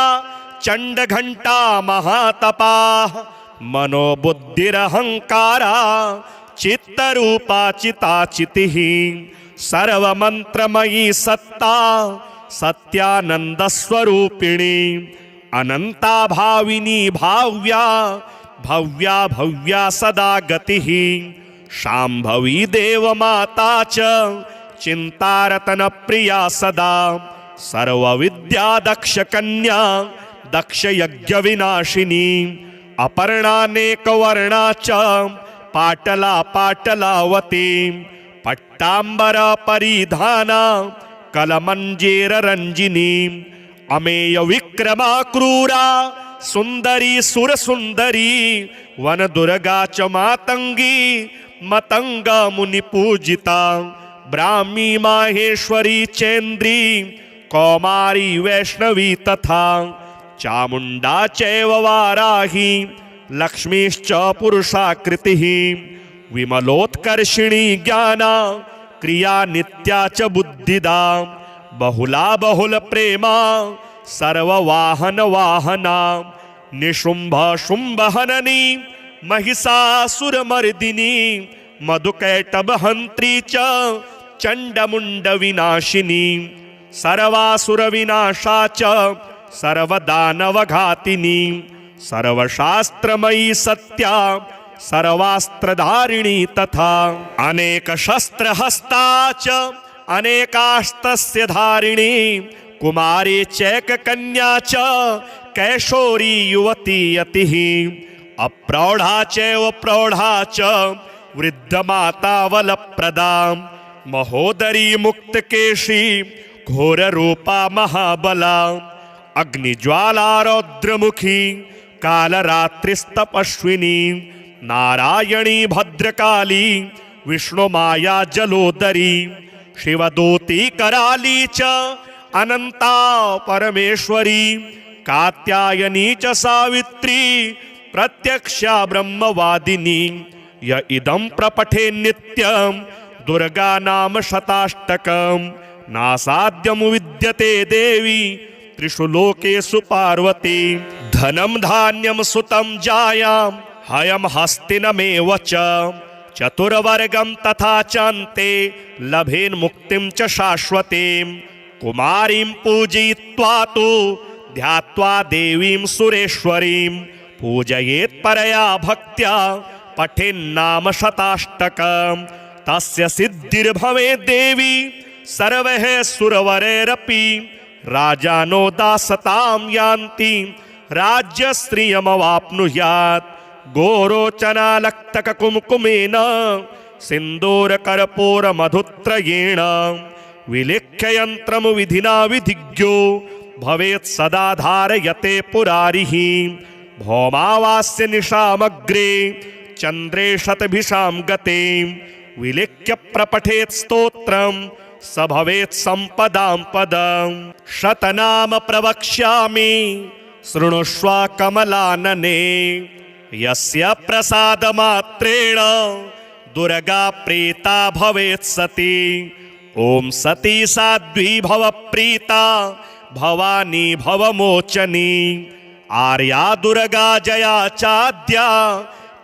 चण्डघण्टा महातपा मनोबुद्धिरहंकारा चित्तरूपा चिताचितिः सर्वमन्त्रमयी सत्ता सत्यानन्दस्वरूपिणी अनंता भाविनी भाव्या भव्या भव्या सदा गतिः शाम्भवी देवमाता च चिन्तारतन प्रिया सदा सर्वविद्या दक्ष कन्या दक्ष यज्ञ विनाशिनी अपर्णानेकवर्णा च पाटला पाटलावती पट्टांबर परिधाना कलमंजेर रंजिनी अमेय विक्रमा क्रूरा सुंदरी सुर सुंदरी वन दुर्गा च मातंगी मतंग मुनि पूजिता ब्राह्मी माहेश्वरी चेन्द्री कौमारी वैष्णवी तथा चामुंडा चैव वाराही लक्ष्मीश्च पुरुषाकृतिः विमलोत्कर्षिणी ज्ञाना क्रिया नित्या च बुद्धिदा बहुला बहुल प्रेमा सर्ववाहन वाहना निशुंभ शुंभ हननी महिषासुरमर्दिनी मधुकैटभ हंत्री च चंडमुंड विनाशिनी सर्वासुर विनाशा च सर्वदानवघातिनी सर्वशास्त्रमयी सत्या सर्वास्त्रधारिणी तथा अनेक शस्त्रहस्ता च अनेकास्त्रस्य धारिणी कुमारी चैक कन्या च कैशोरी युवती यतिः अप्रौढ़ा चैव प्रौढ़ा च वृद्धमाता वलप्रदा महोदरी मुक्तकेशी घोर रूपा महाबला अग्निज्वाला रौद्रमुखी कालरात्रिस्तपस्विनी नारायणी भद्रकाली विष्णुमाया जलोदरी शिवदूती कराली च अनंता परमेश्वरी कात्यायनी च सावित्री प्रत्यक्षा ब्रह्मवादिनी य इदं प्रपठे नित्यं दुर्गा नाम शताष्टकं नासाद्यं विद्यते देवी त्रिषु लोकेषु पार्वती धनं धान्यं सुतं जायां हयं हस्तिनमेव च चतुर्वर्गं तथा चान्ते लभेन मुक्तिं च शाश्वतीं कुमारीं पूजयित्वा तु ध्यात्वा देवीं सुरेश्वरीं पूजयेत् परया भक्त्या पठेन्नाम शताष्टकं तस्य सिद्धिर्भवेत् देवी सर्वैः सुरवरैरपि राजानो दासतां यान्ति राज्यश्रियमवाप्नुयात् गोरोचनालक्तककुङ्कुमेन सिन्दूरकर्पूरमधुत्रयेण विलिख्य यन्त्रं विधिना विधिज्ञो भवेत् सदा धारयते पुरारिः भौमावास्य निशामग्रे चन्द्रे शतभिषां गते विलिख्य प्रपठेत् स्तोत्रं स भवेत् सम्पदां पदं शतनाम प्रवक्ष्यामि शृणुष्व कमलानने यस्य प्रसादमात्रेण दुर्गा प्रीता भवेत् सती ॐ सती साध्वी भव प्रीता भवानी भवमोचनी आर्या दुर्गा जया चाद्या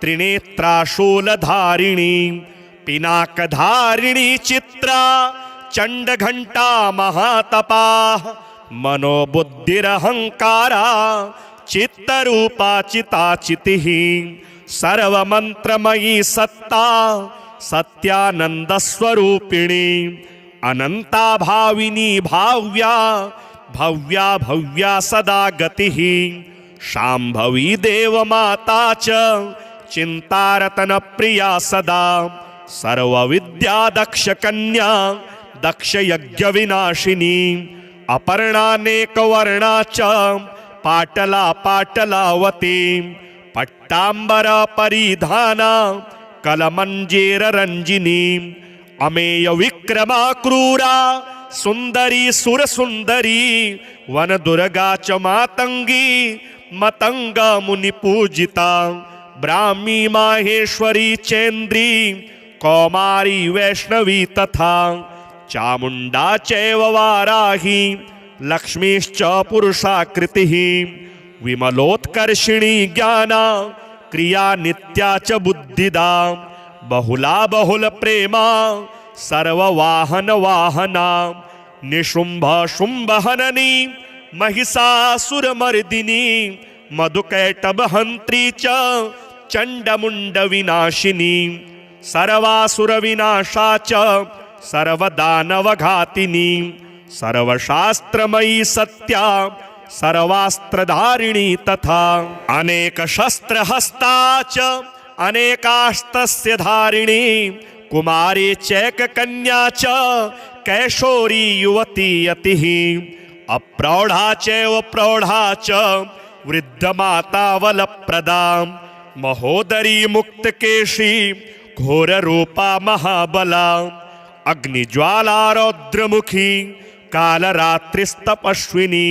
त्रिनेत्रा शूलधारिणी पिनाकधारिणी चित्रा चंडघंटा महातपा मनोबुद्धिरहंकारा चित्तरूपा चिताचितिः सर्वमंत्रमयी सत्ता सत्यानंदस्वरूपिणी अनंता भाविनी भाव्या भव्या भव्या सदा गतिः शाम्भवी देवमाता च चिन्तारतन प्रिया सदा सर्वविद्या दक्ष कन्या दक्ष यज्ञ विनाशिनी अपर्णानेकवर्णा च पाटला पाटलावती पट्टांबर परिधाना कलमंजेर रंजिनी अमेय विक्रमा क्रूरा सुंदरी सुर सुंदरी वन दुर्गा च मातंगी मतंग मुनि पूजिता ब्राह्मी माहेश्वरी चेन्द्री कौमारी वैष्णवी तथा चामुंडा चैव वाराही लक्ष्मीश्च पुरुषाकृतिः विमलोत्कर्षिणी ज्ञाना क्रिया नित्या च बुद्धिदा बहुला बहुल प्रेमा सर्व वाहन वाहना निशुंभ शुंभ हननी महिषासुरमर्दिनी मधुकैटभ हंत्री च चंडमुंड विनाशिनी सर्वासुर विनाशा च सर्वदानवघातिनी सर्वशास्त्रमयी सत्या सर्वास्त्रधारिणी तथा अनेक शस्त्रहस्ता च अनेकास्तस्य धारिणी कुमारी चैककन्या च कैशोरी युवती यतिः अप्रौढ़ा चैव प्रौढ़ा च वृद्धमाता वलप्रदा महोदरी मुक्तकेशी घोररूपा महाबला अग्निज्वाला रौद्रमुखी कालरात्रिस्तपस्विनी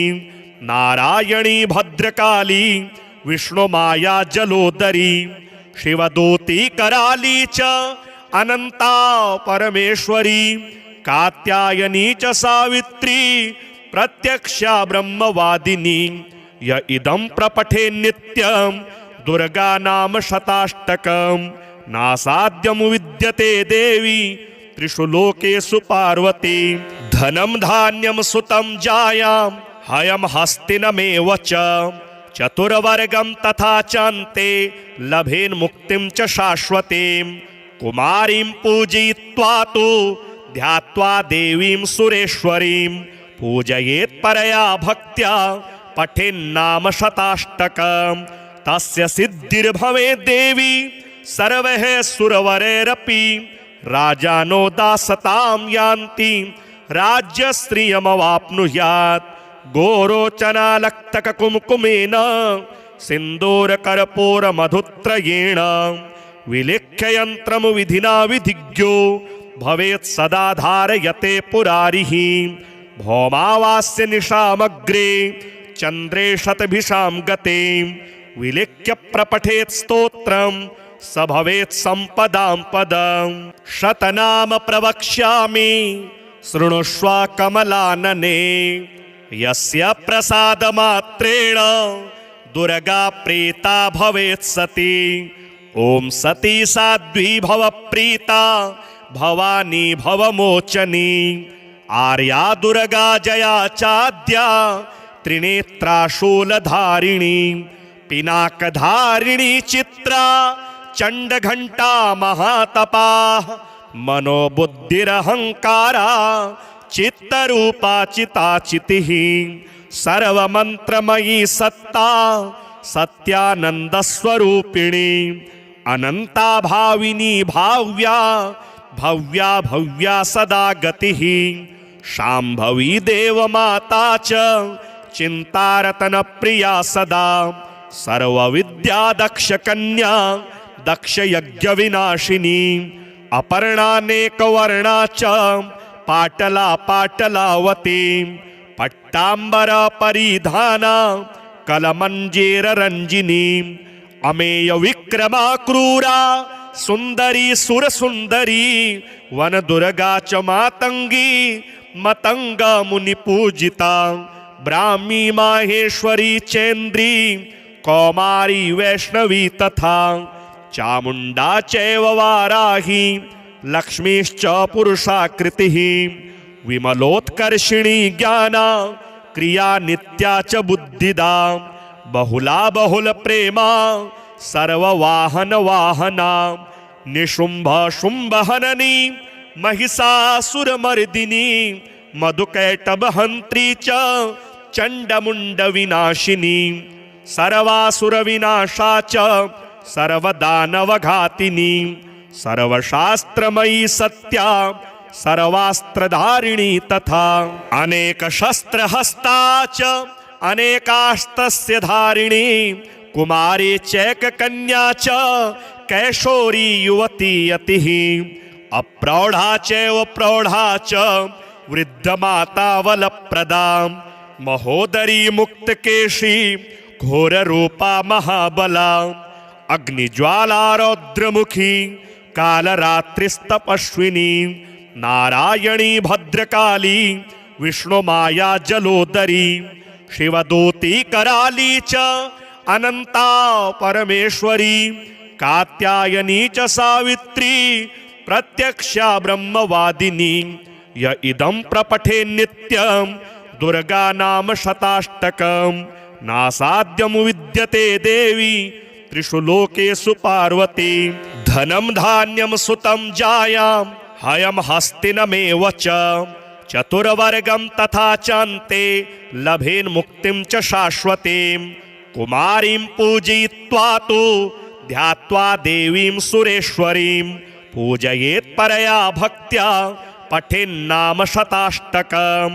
नारायणी भद्रकाली विष्णुमाया जलोदरी शिवदूती कराली च अनंता परमेश्वरी कात्यायनी च सावित्री प्रत्यक्षा ब्रह्मवादिनी य इदं प्रपठे नित्यं दुर्गा नाम शताष्टकं नासाद्यं विद्यते देवी त्रिषु लोकेषु पार्वती धनं धान्यं सुतं जायां हयं हस्तिनमेव च चतुर्वर्गं तथा चान्ते लभेन् मुक्तिं च शाश्वतीं कुमारीं पूजयित्वा तु ध्यात्वा देवीं सुरेश्वरीं पूजयेत् परया भक्त्या पठेन्नाम शताष्टकं तस्य सिद्धिर्भवेत् देवी सर्वैः सुरवरैरपि राजानो दासतां यान्ति राज्यश्रियमवाप्नुयात् गोरोचनालक्तककुङ्कुमेन सिन्दूरकर्पूरमधुत्रयेण विलिख्य यन्त्रं विधिना विधिज्ञो भवेत् सदा धारयते पुरारिः भौमावास्य निशामग्रे चन्द्रे शतभिषां गते विलिख्य प्रपठेत् स्तोत्रं स भवेत् सम्पदां पदं शतनाम प्रवक्ष्यामि शृणुष्व कमलानने यस्य प्रसादमात्रेण दुर्गा प्रीता भवेत् सती ॐ सती साध्वी भव प्रीता भवानी भवमोचनी आर्या दुर्गा जया चाद्या त्रिनेत्रा शूलधारिणी पिनाकधारिणी चित्रा चंडघंटा महातपा मनोबुद्धिरहंकारा चित्तरूपा चिताचितिः सर्वमंत्रमयी सत्ता सत्यानंदस्वरूपिणी अनंता भाविनी भाव्या भव्या भव्या सदा गतिः शांभवी देवमाता च चिंतारतन प्रिया सदा सर्वविद्या दक्ष कन्या दक्ष यज्ञ विनाशिनी अपर्णानेकवर्णा च पाटला पाटलावती पट्टांबर परिधाना कलमंजेर रंजिनी अमेय विक्रमा क्रूरा सुंदरी सुर सुंदरी वन दुर्गा च मातंगी मतंग मुनि पूजिता ब्राह्मी माहेश्वरी चेन्द्री कौमारी वैष्णवी तथा चामुंडा चैव वाराही लक्ष्मीश्च पुरुषाकृतिः विमलोत्कर्षिणी ज्ञाना क्रिया नित्या च बुद्धिदा बहुला बहुल प्रेमा सर्व वाहन वाहना निशुंभ शुंभ हननी महिषासुरमर्दिनी मधुकैटभ हंत्री च चंडमुंड विनाशिनी सर्वासुर विनाशा च सर्वदानवघातिनी सर्वशास्त्रमयी सत्या सर्वास्त्रधारिणी तथा अनेक शस्त्रहस्ता च अनेकास्तस्य धारिणी कुमारी चैककन्या च कैशोरी युवती यतिः अप्रौढ़ा चैव प्रौढ़ा च वृद्धमाता वलप्रदा महोदरी मुक्तकेशी घोररूपा महाबला अग्निज्वाला रौद्रमुखी कालरात्रिस्तपस्विनी नारायणी भद्रकाली विष्णुमाया जलोदरी शिवदूती कराली च अनंता परमेश्वरी कात्यायनी च सावित्री प्रत्यक्षा ब्रह्मवादिनी य इदं प्रपठे नित्यं दुर्गा नाम शताष्टकं नासाद्यं विद्यते देवी त्रिषु लोकेषु पार्वती। धनं धान्यं सुतं जायां हयं हस्तिनमेव च चतुर्वर्गं तथा चान्ते लभेन् मुक्तिं च शाश्वतीं। कुमारीं पूजयित्वा तु ध्यात्वा देवीं सुरेश्वरीं पूजयेत् परया भक्त्या पठेन्नाम शताष्टकं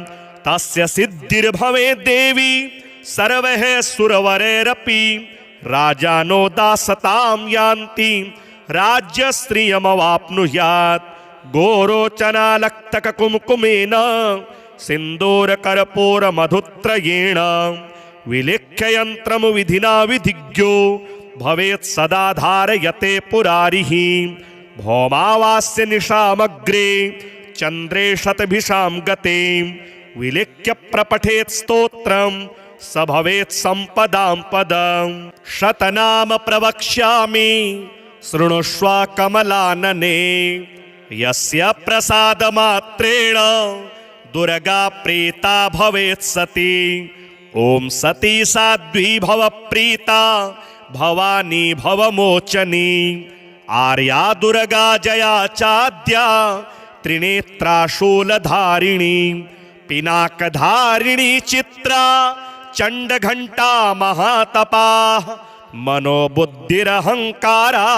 तस्य सिद्धिर्भवेत् देवी सर्वैः सुरवरैरपि राजानो दासतां यान्ति राज्यश्रियमवाप्नुयात्। गोरोचनालक्तककुङ्कुमेन सिन्दूरकर्पूरमधुत्रयेण विलिख्य यन्त्रं विधिना विधिज्ञो भवेत् सदा धारयते पुरारिः। भौमावास्य निशामग्रे चन्द्रे शतभिषां गते विलिख्य प्रपठेत् स्तोत्रं स भवेत् सम्पदां पदम्। शतनाम प्रवक्ष्यामि शृणुष्व कमलानने यस्य प्रसादमात्रेण दुर्गा प्रीता भवेत् सती। ॐ सती साध्वी भव प्रीता भवानी भवमोचनी आर्या दुर्गा जया चाद्या त्रिनेत्रा शूलधारिणी पिनाकधारिणी चित्रा चण्डघण्टा महातपा मनोबुद्धिरहंकारा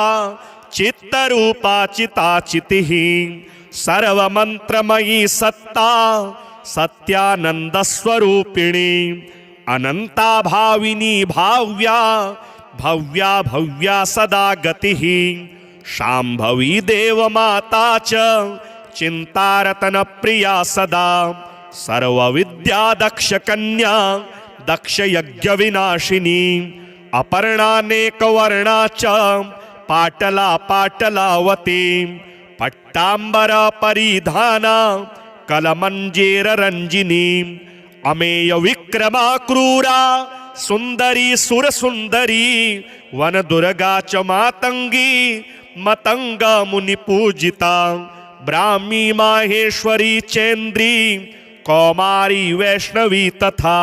चित्तरूपा चिताचितिः सर्वमन्त्रमयी सत्ता सत्यानन्दस्वरूपिणी अनंता भाविनी भाव्या भव्या भव्या सदा गतिः शाम्भवी देवमाता च चिन्तारतन प्रिया सदा सर्वविद्या दक्ष कन्या दक्ष यज्ञ विनाशिनी अपर्णानेकवर्णा च पाटला पाटलावती पट्टांबर परिधाना कलमंजीर रंजिनी अमेय विक्रमा क्रूरा सुंदरी सुर सुंदरी वन दुर्गा च मातंगी मतंगा मुनि पूजिता ब्राह्मी माहेश्वरी चेन्द्री कौमारी वैष्णवी तथा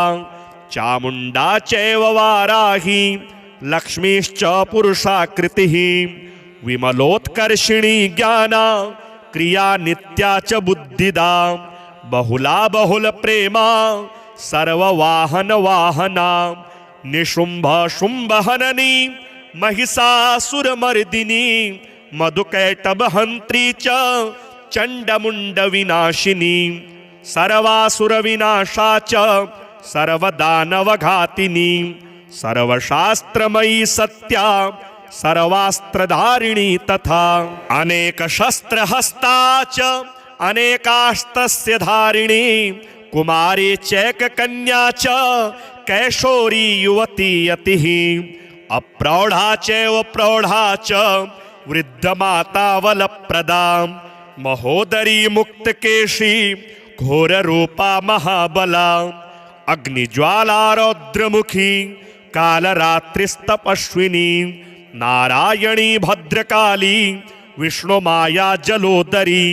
चामुंडा चैव वाराही लक्ष्मीश्च पुरुषाकृतिः विमलोत्कर्षिणी ज्ञाना क्रिया नित्या च बुद्धिदा बहुला बहुल प्रेमा सर्ववाहन वाहना निशुंभ शुंभ हननी महिषासुरमर्दिनी मधुकैटभहंत्री च चंडमुंड विनाशिनी सर्वासुर विनाशा च सर्वदानवघातिनी सर्वशास्त्रमयी सत्या सर्वास्त्रधारिणी तथा अनेक शस्त्रहस्ता च अनेकास्त्रस्य धारिणी कुमारी चैककन्या च कैशोरी युवती यतिः अप्रौढ़ा चैव प्रौढ़ा च वृद्धमाता वलप्रदा महोदरी मुक्तकेशी घोररूपा महाबला अग्निज्वाला रौद्रमुखी कालरात्रिस्तपस्विनी नारायणी भद्रकाली विष्णुमाया जलोदरी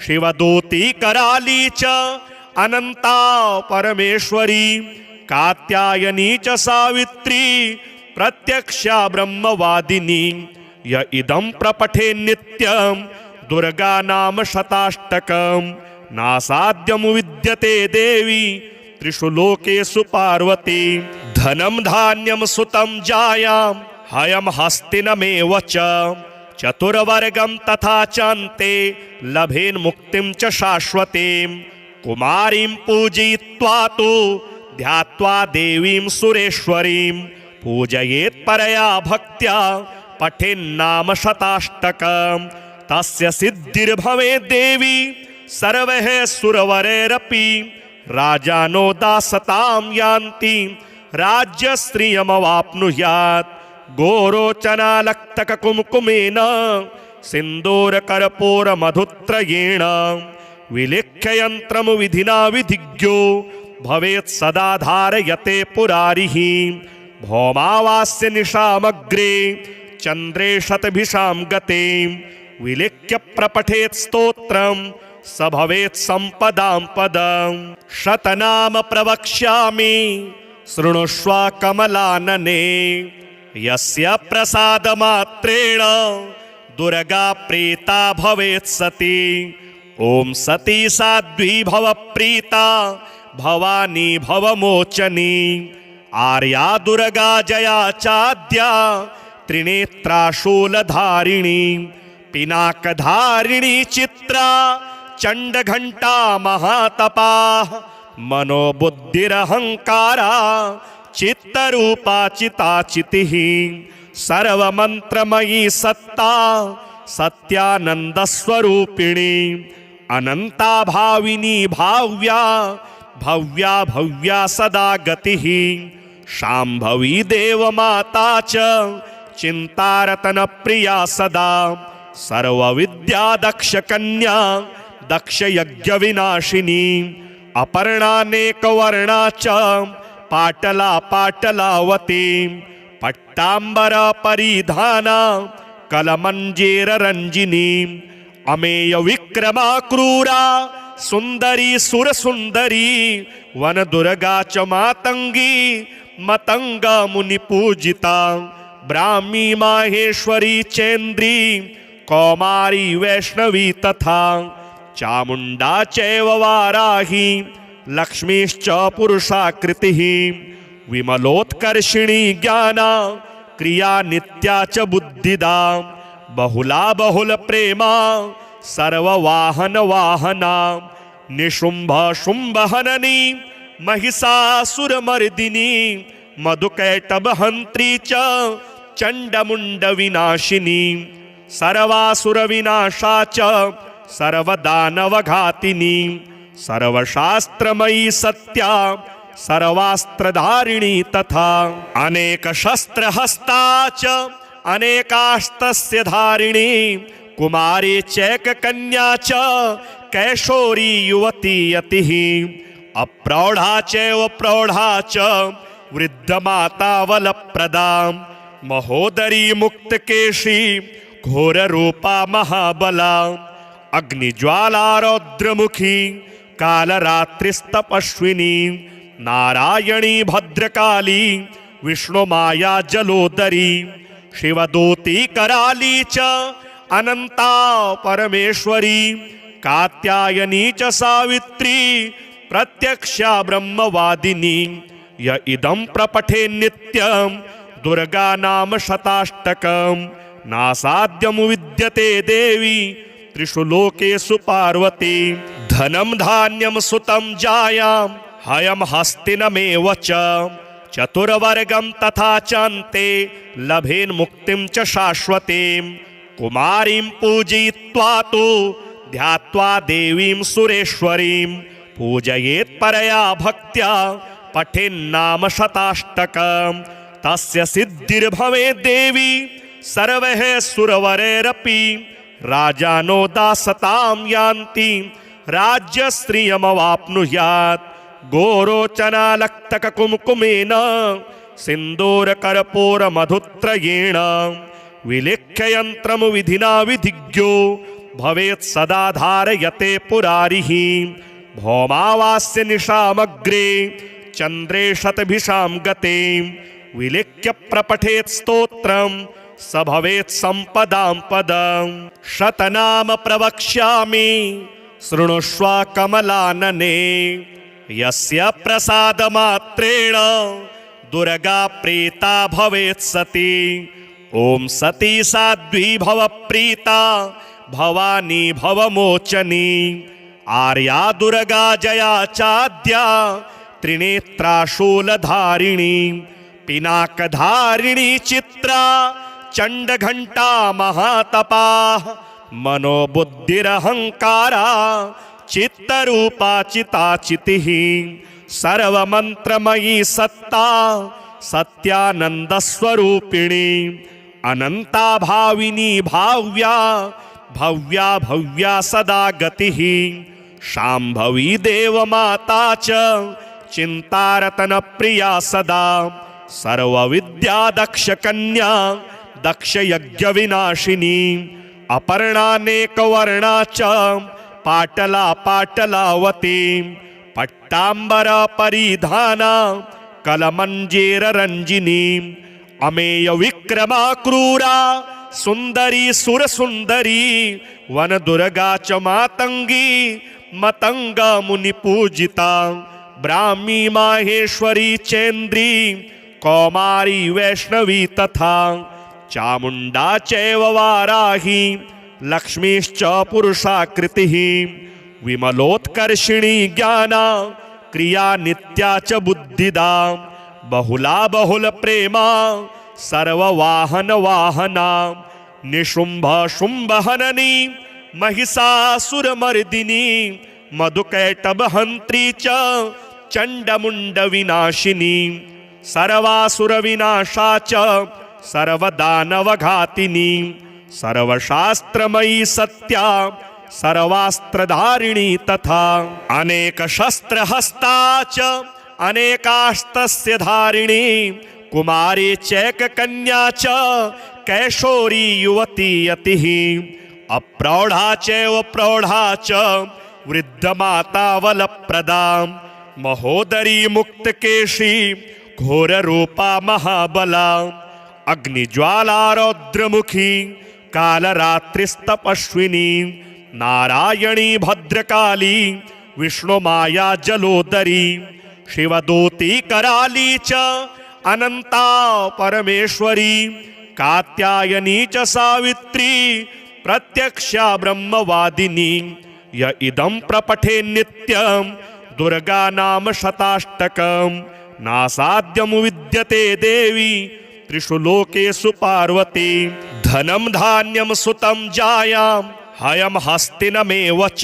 शिवदूती कराली च अनंता परमेश्वरी कात्यायनी च सावित्री प्रत्यक्षा ब्रह्मवादिनी य इदं प्रपठे नित्यं दुर्गा नाम शताष्टकं नासाद्यं विद्यते देवी त्रिषु लोकेषु पार्वती। धनं धान्यं सुतं जायां हयं हस्तिनमेव च चतुर्वर्गं तथा चान्ते लभेन् मुक्तिं च शाश्वतीं। कुमारीं पूजयित्वा तु ध्यात्वा देवीं सुरेश्वरीं पूजयेत् परया भक्त्या पठेन्नाम शताष्टकं तस्य सिद्धिर्भवेत् देवी सर्वैः सुरवरैरपि राजानो दासतां यान्ति राज्यश्रियमवाप्नुयात्। गोरोचनालक्तककुङ्कुमेन सिन्दूरकर्पूरमधुत्रयेण विलिख्य यन्त्रं विधिना विधिज्ञो भवेत् सदा धारयते पुरारिः। भौमावास्य निशामग्रे चंद्रे शतभिषां गते विलिख्य प्रपठेत् स्तोत्रं स भवेत् संपदां पदम्। शतनाम प्रवक्ष्यामि शृणुष्व कमलानने, यस्य प्रसादमात्रेण दुर्गा प्रीता भवेत् सती। ओम सती साध्वी भव प्रीता भवानी भवमोचनी, आर्या दुर्गा जया चाद्या त्रिनेत्रा शूलधारिणी, पिनाकधारिणी चित्रा चंडघंटा महातपा, मनोबुद्धिरहंकारा चित्तरूपा चिताचितिः, सर्वमंत्रमयी सत्ता सत्यानंद स्वरूपिणी, अनंता भाविनी भाव्या भव्या भव्या सदा गतिः, शांभवी देवमाता च चिंतारतन प्रिया सदा, सर्वविद्या दक्ष कन्या दक्ष यज्ञ विनाशिनी, अपर्णानेकवर्णा च पाटला पाटलावती, पट्टांबर परिधाना कलमंजीर रंजिनी, अमेय विक्रमा क्रूरा सुंदरी सुर सुंदरी, वन दुर्गा च मातंगी मतंग मुनि पूजिता, ब्राह्मी माहेश्वरी चेन्द्री कौमारी वैष्णवी तथा, चामुंडा चैव वाराही लक्ष्मीश्च पुरुषाकृतिः, विमलोत्कर्षिणी ज्ञाना क्रिया नित्या च बुद्धिदा, बहुला बहुल प्रेमा सर्ववाहन वाहना, निशुंभ शुंभ हननी महिषासुरमर्दिनी, मधुकैटभ हंत्री च चंडमुंड विनाशिनी, सर्वासुर विनाशा च सर्वदानवघातिनी, सर्वशास्त्रमयी सत्या सर्वास्त्रधारिणी तथा, अनेक शस्त्रहस्ता च अनेकास्त्रस्य धारिणी, कुमारी चैक कन्या च कैशोरी युवती यतिः, अप्रौढ़ा चैव प्रौढ़ा च वृद्धमाता वलप्रदा, महोदरी मुक्तकेशी घोर रूपा महाबला, अग्निज्वाला रौद्रमुखी कालरात्रिस्तपस्विनी, नारायणी भद्रकाली विष्णुमाया जलोदरी, शिवदूती कराली च अनंता परमेश्वरी, कात्यायनी च सावित्री प्रत्यक्षा ब्रह्मवादिनी, य इदं प्रपठे नित्यं दुर्गा नाम शताष्टकं, नासाद्यं विद्यते देवी त्रिषु लोकेषु पार्वती, धनं धान्यं सुतं जायां हयं हस्तिनमेव च, चतुर्वर्गं तथा चान्ते लभेन् मुक्तिं च शाश्वतीं, कुमारीं पूजयित्वा तु ध्यात्वा देवीं सुरेश्वरीं, पूजयेत् परया भक्त्या पठेन्नाम शताष्टकं, तस्य सिद्धिर्भवेत् देवी सर्वैः सुरवरैरपि, राजानो दासतां यान्ति राज्यश्रियमवाप्नुयात्, गोरोचनालक्तककुङ्कुमेन सिन्दूरकर्पूरमधुत्रयेण, विलिख्य यन्त्रं विधिना विधिज्ञो भवेत् सदा धारयते पुरारिः, भौमावास्य निशामग्रे चन्द्रे शतभिषां गते, विलिख्य प्रपठेत् स्तोत्रं स भवेत् संपदां पदम्। शतनाम प्रवक्ष्यामि शृणुष्व कमलानने, यस्य प्रसादमात्रेण दुर्गा प्रीता भवेत् सती। ओम सती साध्वी भव प्रीता भवानी भवमोचनी, आर्या दुर्गा जया चाद्या त्रिनेत्रा शूलधारिणी, पिनाकधारिणी चित्रा चंडघंटा महातपा, मनोबुद्धिरहंकारा चित्तरूपा चिताचितिः, सर्वमंत्रमयी सत्ता सत्यानंद स्वरूपिणी, अनंता भाविनी भाव्या भव्या भव्या सदा गतिः, शांभवी देवमाता च चिंतारतन प्रिया सदा, सर्वविद्या दक्ष कन्या दक्षयज्ञविनाशिनी अपर्णानेकवर्णा च पाटला पाटलावती पट्टांबर परिधाना कलमंजेररंजिनी अमेय विक्रमा क्रूरा सुंदरी सुरसुंदरी वनदुर्गा च मातंगी मतंग मुनिपूजिता ब्राह्मी माहेश्वरी चेन्द्री कौमारी वैष्णवी तथा चामुंडा चैव वाराही लक्ष्मीश्च पुरुषाकृतिः विमलोत्कर्षिणी ज्ञाना क्रिया नित्या च बुद्धिदा बहुला बहुल प्रेमा सर्ववाहन वाहना निशुंभ शुंभ हननी महिषासुरमर्दिनी मधुकैटभ हंत्री च चंडमुंड विनाशिनी सर्वासुर विनाशा च सर्वदानवघातिनी सर्वशास्त्रमयी सत्या सर्वास्त्रधारिणी तथा अनेक शस्त्रहस्ता च अनेकास्त्रस्य धारिणी कुमारी चैक कन्या च कैशोरी युवती यतिः अप्रौढ़ा चैव प्रौढ़ा च वृद्धमाता वलप्रदा महोदरी मुक्तकेशी घोररूपा महाबला अग्निज्वाला रौद्रमुखी कालरात्रिस्तपस्विनी नारायणी भद्रकाली विष्णुमाया जलोदरी शिवदूती कराली च अनंता परमेश्वरी कात्यायनी च सावित्री प्रत्यक्षा ब्रह्मवादिनी य इदं प्रपठे नित्यं दुर्गा नाम शताष्टकं नासाद्यं विद्यते देवी त्रिषु लोकेषु पार्वती धनं धान्यं सुतं जायां हयं हस्तिनमेव च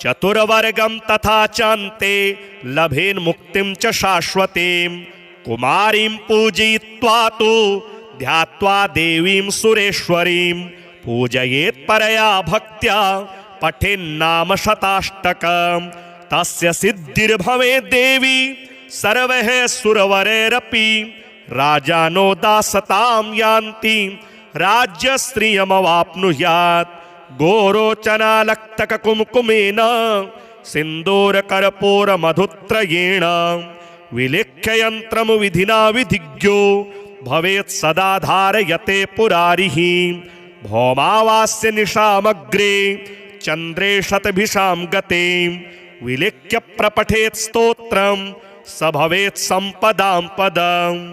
चतुर्वर्गं तथा चान्ते लभेन मुक्तिं च शाश्वतीं कुमारीं पूजयित्वा तु ध्यात्वा देवीं सुरेश्वरीं पूजयेत् परया भक्त्या पठेन्नाम शताष्टकं तस्य सिद्धिर्भवेत् देवी सर्वैः सुरवरैरपि राजानो दासतां यान्ति राज्यश्रियमवाप्नुयात् गोरोचनालक्तककुङ्कुमेन सिन्दूरकर्पूरमधुत्रयेण विलिख्य यन्त्रं विधिना विधिज्ञो भवेत् सदा धारयते पुरारिः भौमावास्य निशामग्रे चन्द्रे शतभिषां गते विलिख्य प्रपठेत् स्तोत्रं स भवेत् सम्पदां पदम्।